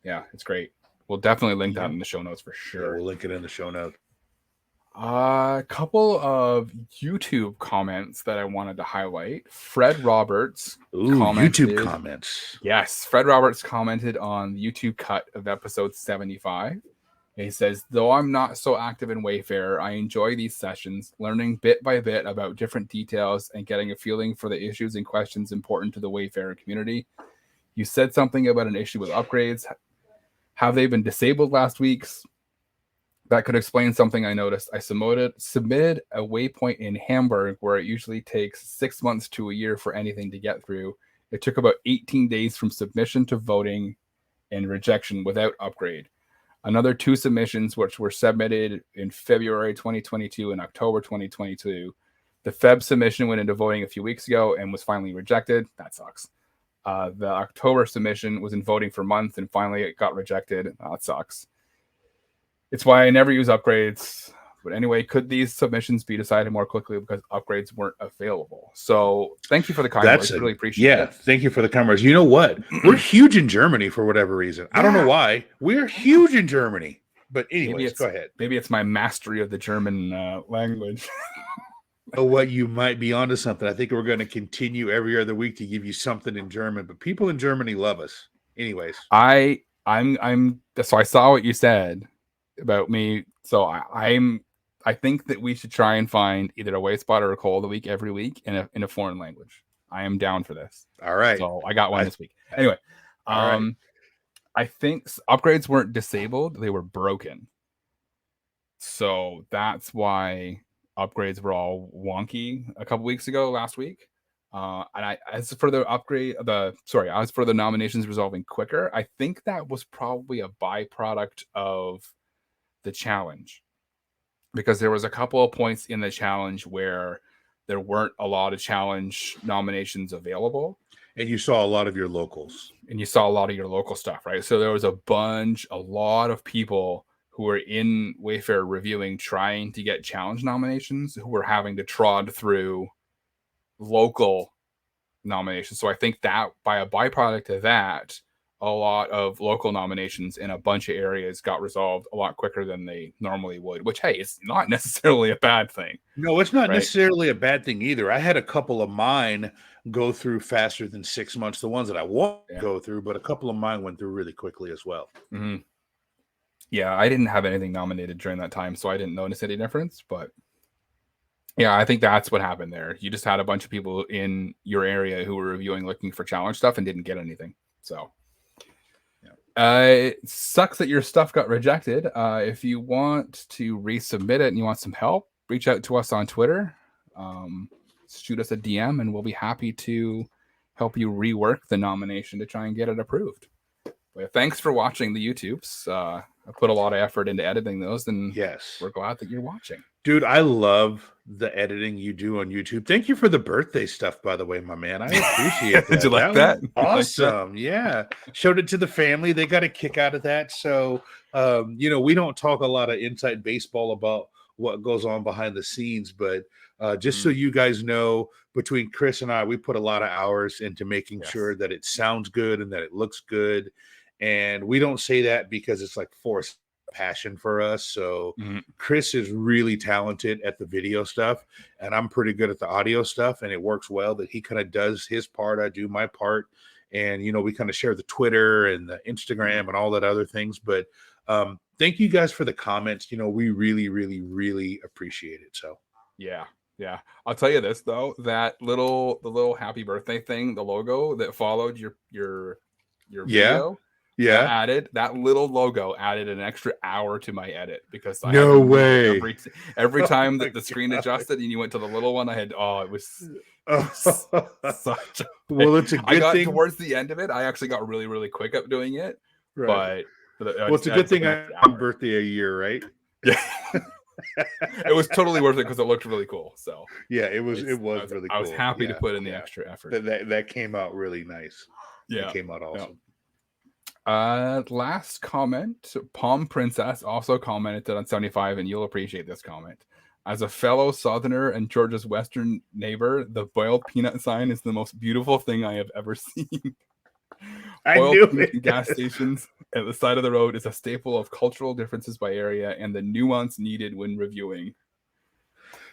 Yeah, it's great. We'll definitely link that in the show notes for sure. Yeah, we'll link it in the show notes. A couple of YouTube comments that I wanted to highlight. Fred Roberts YouTube comments. Yes, Fred Roberts commented on the YouTube cut of episode 75. He says, though I'm not so active in Wayfarer, I enjoy these sessions, learning bit by bit about different details and getting a feeling for the issues and questions important to the Wayfarer community. You said something about an issue with upgrades. Have they been disabled last week's? That could explain something I noticed. I submitted a waypoint in Hamburg where it usually takes 6 months to a year for anything to get through. It took about 18 days from submission to voting and rejection without upgrade. Another 2 submissions, which were submitted in February 2022 and October 2022. The Feb submission went into voting a few weeks ago and was finally rejected. That sucks. The October submission was in voting for months and finally it got rejected. That sucks. It's why I never use upgrades. But anyway, could these submissions be decided more quickly because upgrades weren't available? So thank you for the kind words. Really appreciate it. Yeah, thank you for the kind words. You know what? We're huge in Germany for whatever reason. I don't know why. We're huge in Germany. But anyways, go ahead. Maybe it's my mastery of the German language. Oh, what you might be onto something. I think we're going to continue every other week to give you something in German, but people in Germany love us. Anyways, so I saw what you said about me. So I think that we should try and find either a Wayspot or a call of the week every week in a foreign language. I am down for this. All right. So I got one this week. Anyway, right. I think upgrades weren't disabled; they were broken. So that's why upgrades were all wonky a couple weeks ago, last week. As for the nominations resolving quicker, I think that was probably a byproduct of the challenge, because there was a couple of points in the challenge where there weren't a lot of challenge nominations available. And you saw a lot of your locals. And you saw a lot of your local stuff, right? So there was a lot of people who were in Wayfair reviewing, trying to get challenge nominations, who were having to trod through local nominations. So I think that by a byproduct of that, a lot of local nominations in a bunch of areas got resolved a lot quicker than they normally would, which, hey, it's not necessarily a bad thing. No, it's not necessarily a bad thing either. I had a couple of mine go through faster than 6 months, the ones that I won't go through, but a couple of mine went through really quickly as well. Mm-hmm. Yeah, I didn't have anything nominated during that time, so I didn't notice any difference. But yeah, I think that's what happened there. You just had a bunch of people in your area who were reviewing, looking for challenge stuff, and didn't get anything. So it sucks that your stuff got rejected. If you want to resubmit it and you want some help, reach out to us on Twitter. Shoot us a DM, and we'll be happy to help you rework the nomination to try and get it approved. But thanks for watching the YouTubes. I put a lot of effort into editing those, and we're glad that you're watching. Dude, I love the editing you do on YouTube. Thank you for the birthday stuff, by the way, my man. I appreciate that. Did you like that? Awesome. Yeah. Showed it to the family. They got a kick out of that. So, we don't talk a lot of inside baseball about what goes on behind the scenes, but just so you guys know, between Chris and I, we put a lot of hours into making sure that it sounds good and that it looks good. And we don't say that because it's like forced passion for us. So Chris is really talented at the video stuff, and I'm pretty good at the audio stuff, and it works well that he kind of does his part, I do my part, and we kind of share the Twitter and the Instagram and all that other things. But thank you guys for the comments. We really, really, really appreciate it. So yeah. I'll tell you this though, the little happy birthday thing, the logo that followed your video. Yeah, that little logo added an extra hour to my edit, because no way. Every time that the screen adjusted and you went to the little one, it was such a well, it's a good thing. Towards the end of it, I actually got really, really quick up doing it. Right. But it's a good thing I had birthday a year, right? Yeah. It was totally worth it because it looked really cool. So yeah, it was really cool. I was happy to put in the extra effort. That came out really nice. Yeah, it came out awesome. Last comment, Palm Princess also commented on 75, and you'll appreciate this comment. As a fellow Southerner and Georgia's western neighbor, the boiled peanut sign is the most beautiful thing I have ever seen. Boiled peanut gas stations at the side of the road is a staple of cultural differences by area and the nuance needed when reviewing.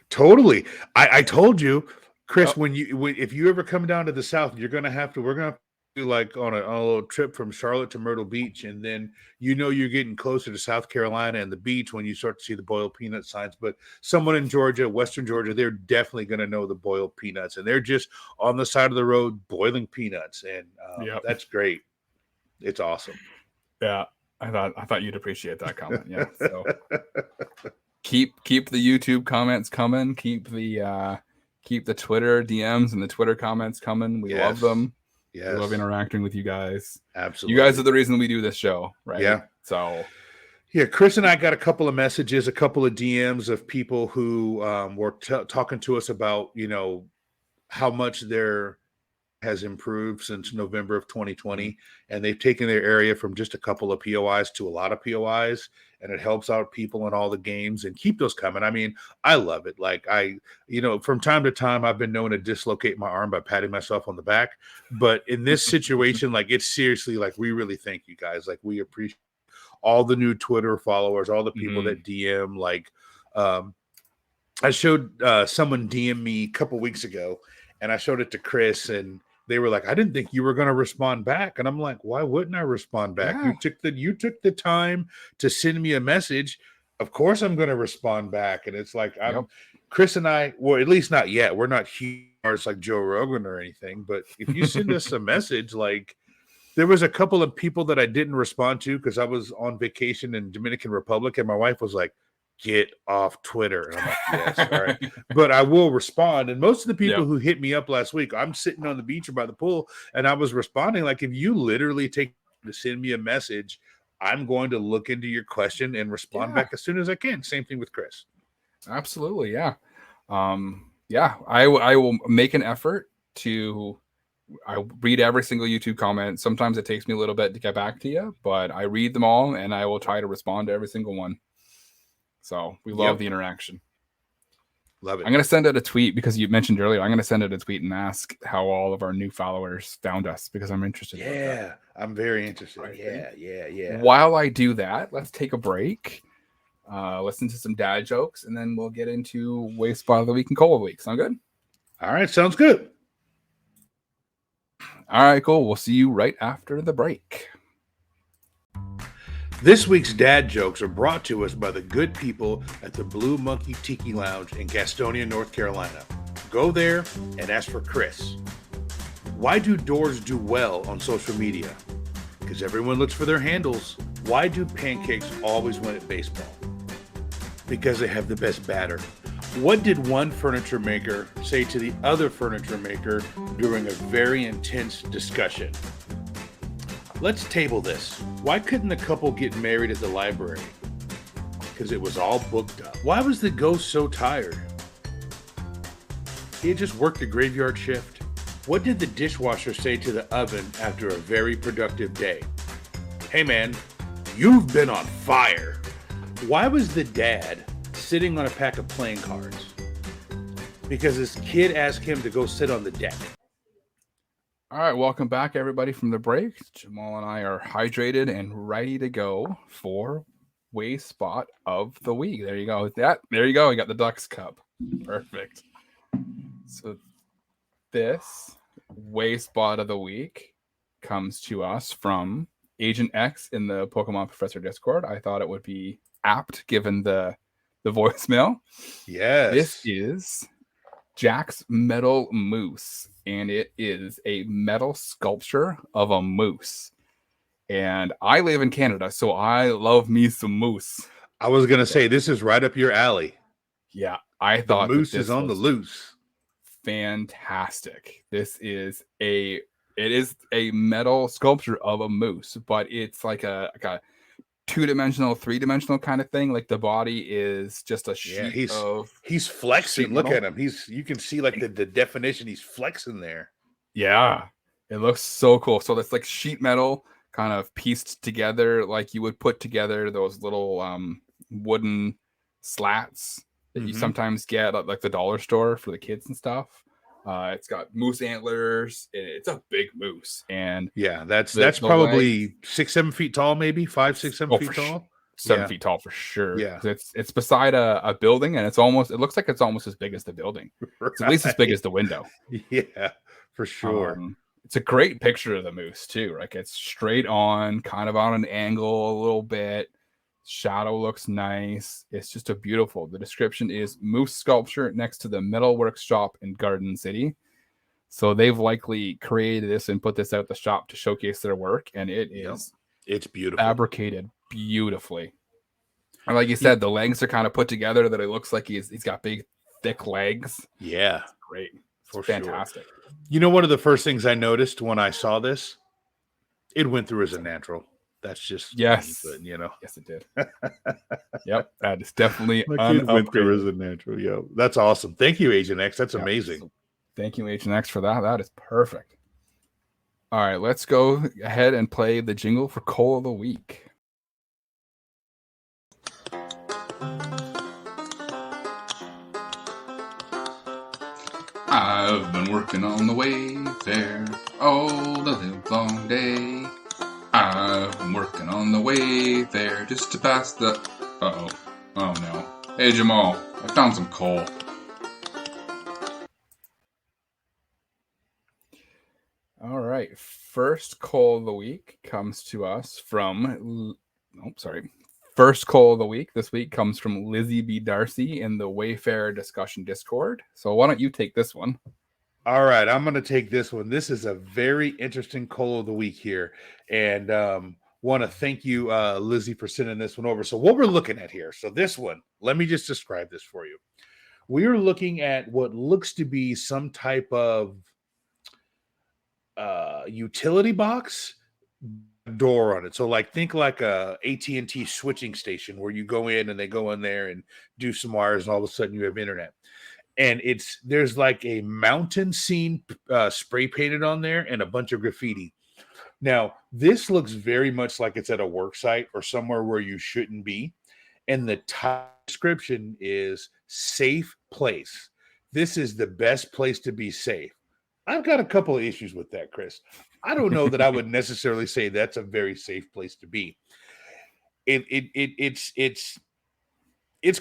Totally. I told you, Chris, if you ever come down to the South, we're going to do like on a little trip from Charlotte to Myrtle Beach, and then you're getting closer to South Carolina and the beach when you start to see the boiled peanut signs. But someone in Georgia, Western Georgia, they're definitely going to know the boiled peanuts, and they're just on the side of the road boiling peanuts, and that's great. It's awesome. Yeah, I thought you'd appreciate that comment. Yeah, so keep the YouTube comments coming. Keep the Twitter DMs and the Twitter comments coming. We love them. Yes. We love interacting with you guys. Absolutely. You guys are the reason we do this show, right? Yeah. So yeah, Chris and I got a couple of messages, a couple of DMs of people who were talking to us about, how much their has improved since November of 2020, and they've taken their area from just a couple of POIs to a lot of POIs, and it helps out people in all the games, and keep those coming. I mean, I love it. Like from time to time, I've been known to dislocate my arm by patting myself on the back, but in this situation, like, it's seriously, like, we really thank you guys. Like, we appreciate all the new Twitter followers, all the people that DM. Like, I showed someone DM me a couple weeks ago, and I showed it to Chris, and they were like, "I didn't think you were going to respond back." And I'm like, "Why wouldn't I respond back? Yeah. You took the time to send me a message. Of course, I'm going to respond back." And it's like, Chris and I, well, at least not yet. We're not huge like Joe Rogan or anything. But if you send us a message, like, there was a couple of people that I didn't respond to because I was on vacation in Dominican Republic, and my wife was like, "Get off Twitter." And I'm like, "Yes, all right." But I will respond. And most of the people who hit me up last week, I'm sitting on the beach or by the pool, and I was responding. Like, if you literally take to send me a message, I'm going to look into your question and respond back as soon as I can. Same thing with Chris. Absolutely, yeah. I will make an effort to. I read every single YouTube comment. Sometimes it takes me a little bit to get back to you, but I read them all, and I will try to respond to every single one. So we love the interaction. Love it. I'm going to send out a tweet because you mentioned earlier. I'm going to send out a tweet and ask how all of our new followers found us because I'm interested. Yeah, I'm very interested. Yeah. While I do that, let's take a break, listen to some dad jokes, and then we'll get into Wayspot of the Week and Coal of the Week. Sound good? All right, sounds good. All right, cool. We'll see you right after the break. This week's dad jokes are brought to us by the good people at the Blue Monkey Tiki Lounge in Gastonia, North Carolina. Go there and ask for Chris. Why do doors do well on social media? Because everyone looks for their handles. Why do pancakes always win at baseball? Because they have the best batter. What did one furniture maker say to the other furniture maker during a very intense discussion? Let's table this. Why couldn't the couple get married at the library? Because it was all booked up. Why was the ghost so tired? He had just worked a graveyard shift. What did the dishwasher say to the oven after a very productive day? Hey man, you've been on fire. Why was the dad sitting on a pack of playing cards? Because his kid asked him to go sit on the deck. All right, welcome back, everybody, from the break. Jamal and I are hydrated and ready to go for Wayspot of the Week. There you go. There you go. We got the Ducks Cup. Perfect. So this Wayspot of the Week comes to us from Agent X in the Pokemon Professor Discord. I thought it would be apt given the voicemail. Yes. This is Jack's Metal Moose, and it is a metal sculpture of a moose. And I live in Canada, so I love me some moose. I was going to say, this is right up your alley. Yeah, I thought the moose is on the loose. Fantastic. It is a metal sculpture of a moose, but it's like a two-dimensional, three-dimensional kind of thing. Like the body is just a sheet he's flexing. Look at him. You can see like the definition. He's flexing there. Yeah, it looks so cool. So that's like sheet metal kind of pieced together, like you would put together those little wooden slats that you sometimes get at like the dollar store for the kids and stuff. It's got moose antlers. It's a big moose, and that's probably 6-7 feet tall, maybe 5, 6, 7 feet tall. 7 feet tall for sure. Yeah, it's beside a building, and it looks like it's almost as big as the building. Right. It's at least as big as the window. Yeah, for sure. It's a great picture of the moose too. Like it's straight on, kind of on an angle a little bit. Shadow looks nice. It's just a beautiful. The description is moose sculpture next to the metalworks shop in Garden City. So they've likely created this and put this out the shop to showcase their work, and it's beautiful, fabricated beautifully. And like you said, the legs are kind of put together that it looks like he's got big, thick legs. Yeah, it's great. It's fantastic. Sure. You know, one of the first things I noticed when I saw this, it went through as a natural. That's just yes, funny, but, you know. Yes, it did. Yep, that is definitely went through as a natural. Yeah, that's awesome. Thank you, Agent X. That's amazing. Thank you, Agent X, for that. That is perfect. All right, let's go ahead and play the jingle for Coal of the Week. I've been working on the Wayfair all the live long day. I I'm working on the way there just to pass the... Uh-oh. Oh, no. Hey, Jamal. I found some coal. All right. First coal of the week comes to us from... First coal of the week this week comes from Lizzie B. Darcy in the Wayfarer discussion Discord. So why don't you take this one? All right, I'm going to take this one. This is a very interesting coal of the week here. And want to thank you, Lizzie, for sending this one over. So what we're looking at here. So this one, let me just describe this for you. We are looking at what looks to be some type of utility box door on it. So like think like a AT&T switching station where you go in and they go in there and do some wires and all of a sudden you have internet. And there's like a mountain scene spray painted on there and a bunch of graffiti. Now, this looks very much like it's at a work site or somewhere where you shouldn't be. And the description is safe place. This is the best place to be safe. I've got a couple of issues with that, Chris. I don't know that I would necessarily say that's a very safe place to be. It's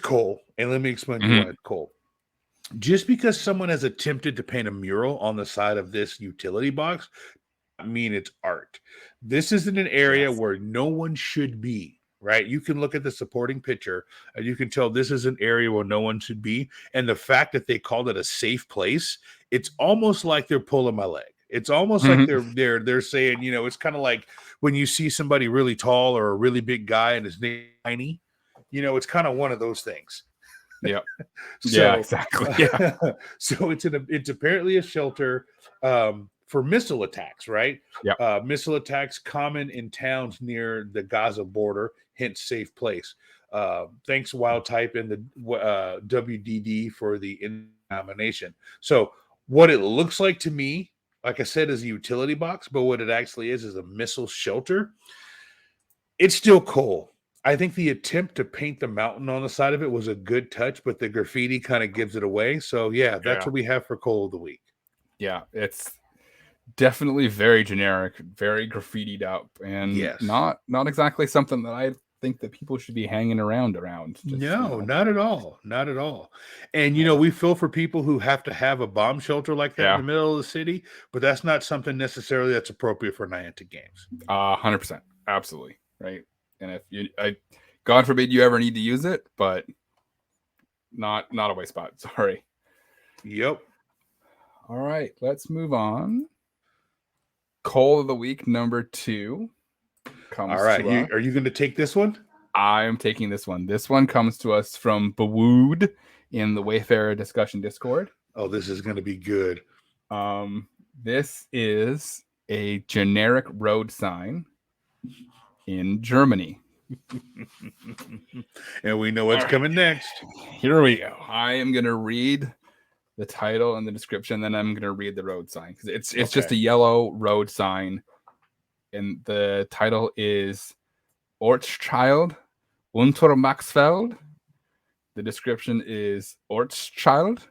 coal. And let me explain to you why it's coal. Just because someone has attempted to paint a mural on the side of this utility box, I mean it's art. This isn't an area where no one should be, right? You can look at the supporting picture and you can tell this is an area where no one should be. And the fact that they called it a safe place, it's almost like they're pulling my leg. It's almost like they're saying, you know, it's kind of like when you see somebody really tall or a really big guy and his name tiny, you know, it's kind of one of those things. Yeah. Yeah, exactly. Yeah. So it's apparently a shelter for missile attacks, right? Yeah. Missile attacks common in towns near the Gaza border, hence safe place. Thanks Wild Type and the WDD for the nomination. So what it looks like to me, like I said, is a utility box, but what it actually is a missile shelter. It's still coal. I think the attempt to paint the mountain on the side of it was a good touch, but the graffiti kind of gives it away. So, that's what we have for coal of the week. Yeah, it's definitely very generic, very graffitied up, and not exactly something that I think that people should be hanging around. No, not at all. Not at all. And, you know, we feel for people who have to have a bomb shelter like that in the middle of the city, but that's not something necessarily that's appropriate for Niantic games. 100%. Absolutely. Right. And if God forbid you ever need to use it, but not a Wayspot. Sorry. Yep. All right, let's move on. Coal of the week number 2 comes. All right, are you going to take this one? I am taking this one. This one comes to us from Bawood in the Wayfarer discussion Discord. Oh, this is going to be good. This is a generic road sign in Germany. And we know what's coming next. Here we go. I am going to read the title and the description, then I'm going to read the road sign because it's just a yellow road sign, and the title is Ortschild unter Maxfeld. The description is Ortschild.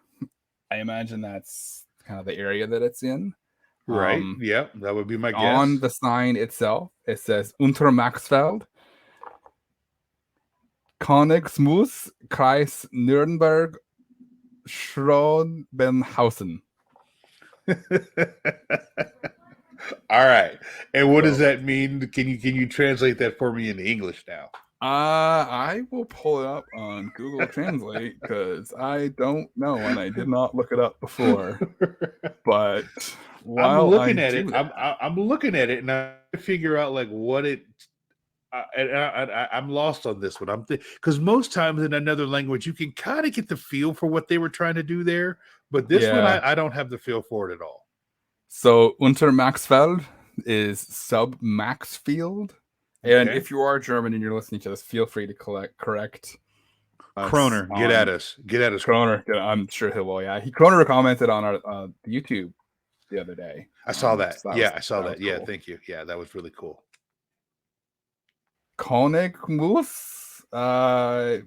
I imagine that's kind of the area that it's in. Right. Yeah, that would be my guess. On the sign itself, it says Unter Maxfeld, Königsmuth, Kreis Nürnberg, Schrobenhausen. All right. And what does that mean? Can you translate that for me into English now? I will pull it up on Google Translate because I don't know and I did not look it up before. But I'm looking at it. I'm looking at it and I figure out like what it. I'm lost on this one. Because most times in another language you can kind of get the feel for what they were trying to do there, but this one I don't have the feel for it at all. So Unter Maxfeld is sub Maxfield. And if you are German and you're listening to this, feel free to correct Kroner. Get at us, Kroner. I'm sure he will. Yeah, Kroner commented on our YouTube the other day. I saw that. I saw that. Yeah, cool. Thank you. Yeah, that was really cool. Königsmuth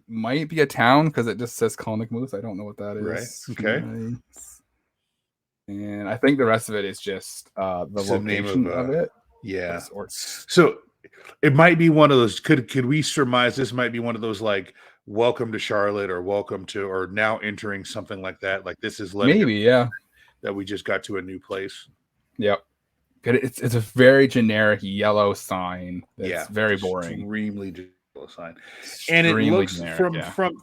might be a town because it just says Königsmuth. I don't know what that is. Right. Okay. Nice. And I think the rest of it is just the location of it. Yeah. So It might be one of those. Could we surmise this might be one of those like welcome to Charlotte or welcome to or now entering something like that? Like this is letting Maybe, yeah. that we just got to a new place. Yep. It's a very generic yellow sign. That's very boring. Extremely yellow sign. And it Extremely looks generic,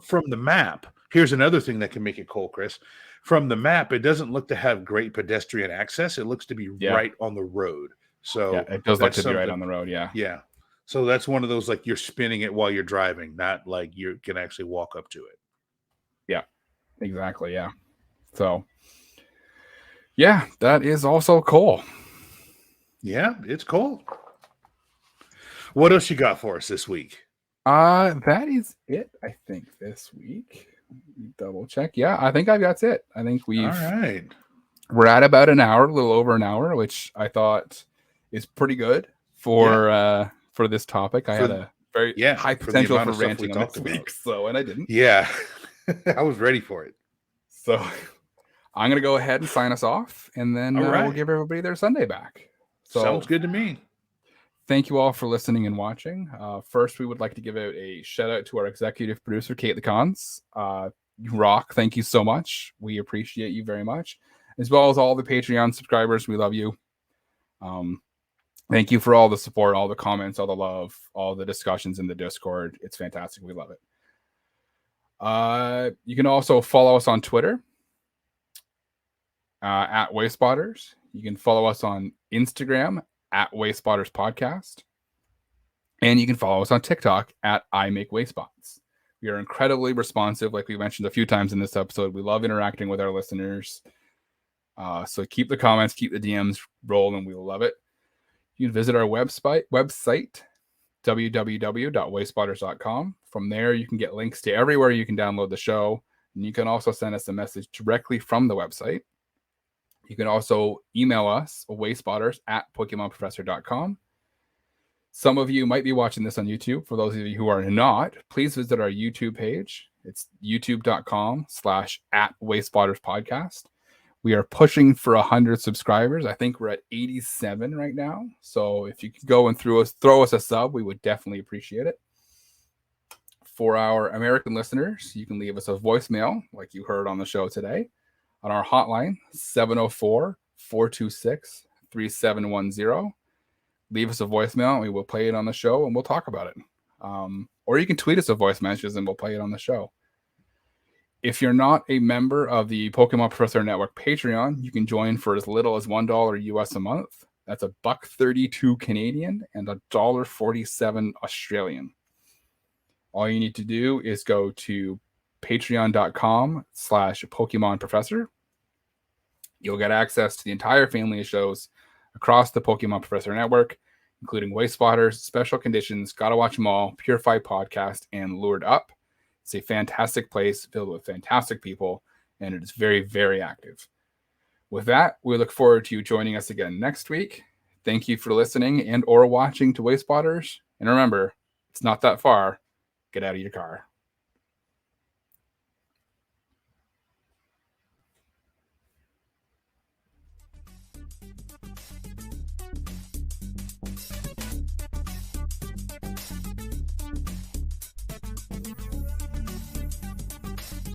from the map. Here's another thing that can make it cool, Chris. From the map, it doesn't look to have great pedestrian access. It looks to be right on the road. So yeah, it does look to be right on the road. Yeah. Yeah. So that's one of those like you're spinning it while you're driving, not like you can actually walk up to it. Yeah, exactly. Yeah. So, yeah, that is also cool. Yeah, it's cool. What else you got for us this week? That is it, I think, this week. Double check. Yeah, I think that's it. I think All right. We're at about an hour, a little over an hour, which I thought is pretty good for this topic. I had a very high potential for ranting on this week, and I didn't. Yeah, I was ready for it. So I'm going to go ahead and sign us off, and then we'll give everybody their Sunday back. So, sounds good to me. Thank you all for listening and watching. First, we would like to give out a shout out to our executive producer, KatettheKonz. You rock. Thank you so much. We appreciate you very much, as well as all the Patreon subscribers. We love you. Thank you for all the support, all the comments, all the love, all the discussions in the Discord. It's fantastic. We love it. You can also follow us on Twitter at Wayspotters. You can follow us on Instagram at Wayspotters Podcast. And you can follow us on TikTok at I Make Wayspots. We are incredibly responsive, like we mentioned a few times in this episode. We love interacting with our listeners. So keep the comments, keep the DMs rolling. We love it. You can visit our website www.wayspotters.com. From there, you can get links to everywhere you can download the show. And you can also send us a message directly from the website. You can also email us, wayspotters@pokemonprofessor.com. Some of you might be watching this on YouTube. For those of you who are not, please visit our YouTube page. It's youtube.com/@wayspotters-podcast. We are pushing for 100 subscribers. I think we're at 87 right now. So if you could go and throw us a sub, we would definitely appreciate it. For our American listeners, you can leave us a voicemail like you heard on the show today on our hotline, 704-426-3710. Leave us a voicemail and we will play it on the show and we'll talk about it. Or you can tweet us a voice message and we'll play it on the show. If you're not a member of the Pokemon Professor Network Patreon, you can join for as little as $1 US a month. That's $1.32 Canadian and $1.47 Australian. All you need to do is go to patreon.com/Pokemon Professor. You'll get access to the entire family of shows across the Pokemon Professor Network, including Wayspotters, Special Conditions, Gotta Watch 'Em All, Purify Podcast, and Lured Up. It's a fantastic place filled with fantastic people, and it is very, very active. With that, we look forward to you joining us again next week. Thank you for listening and or watching to Wayspotters. And remember, it's not that far. Get out of your car.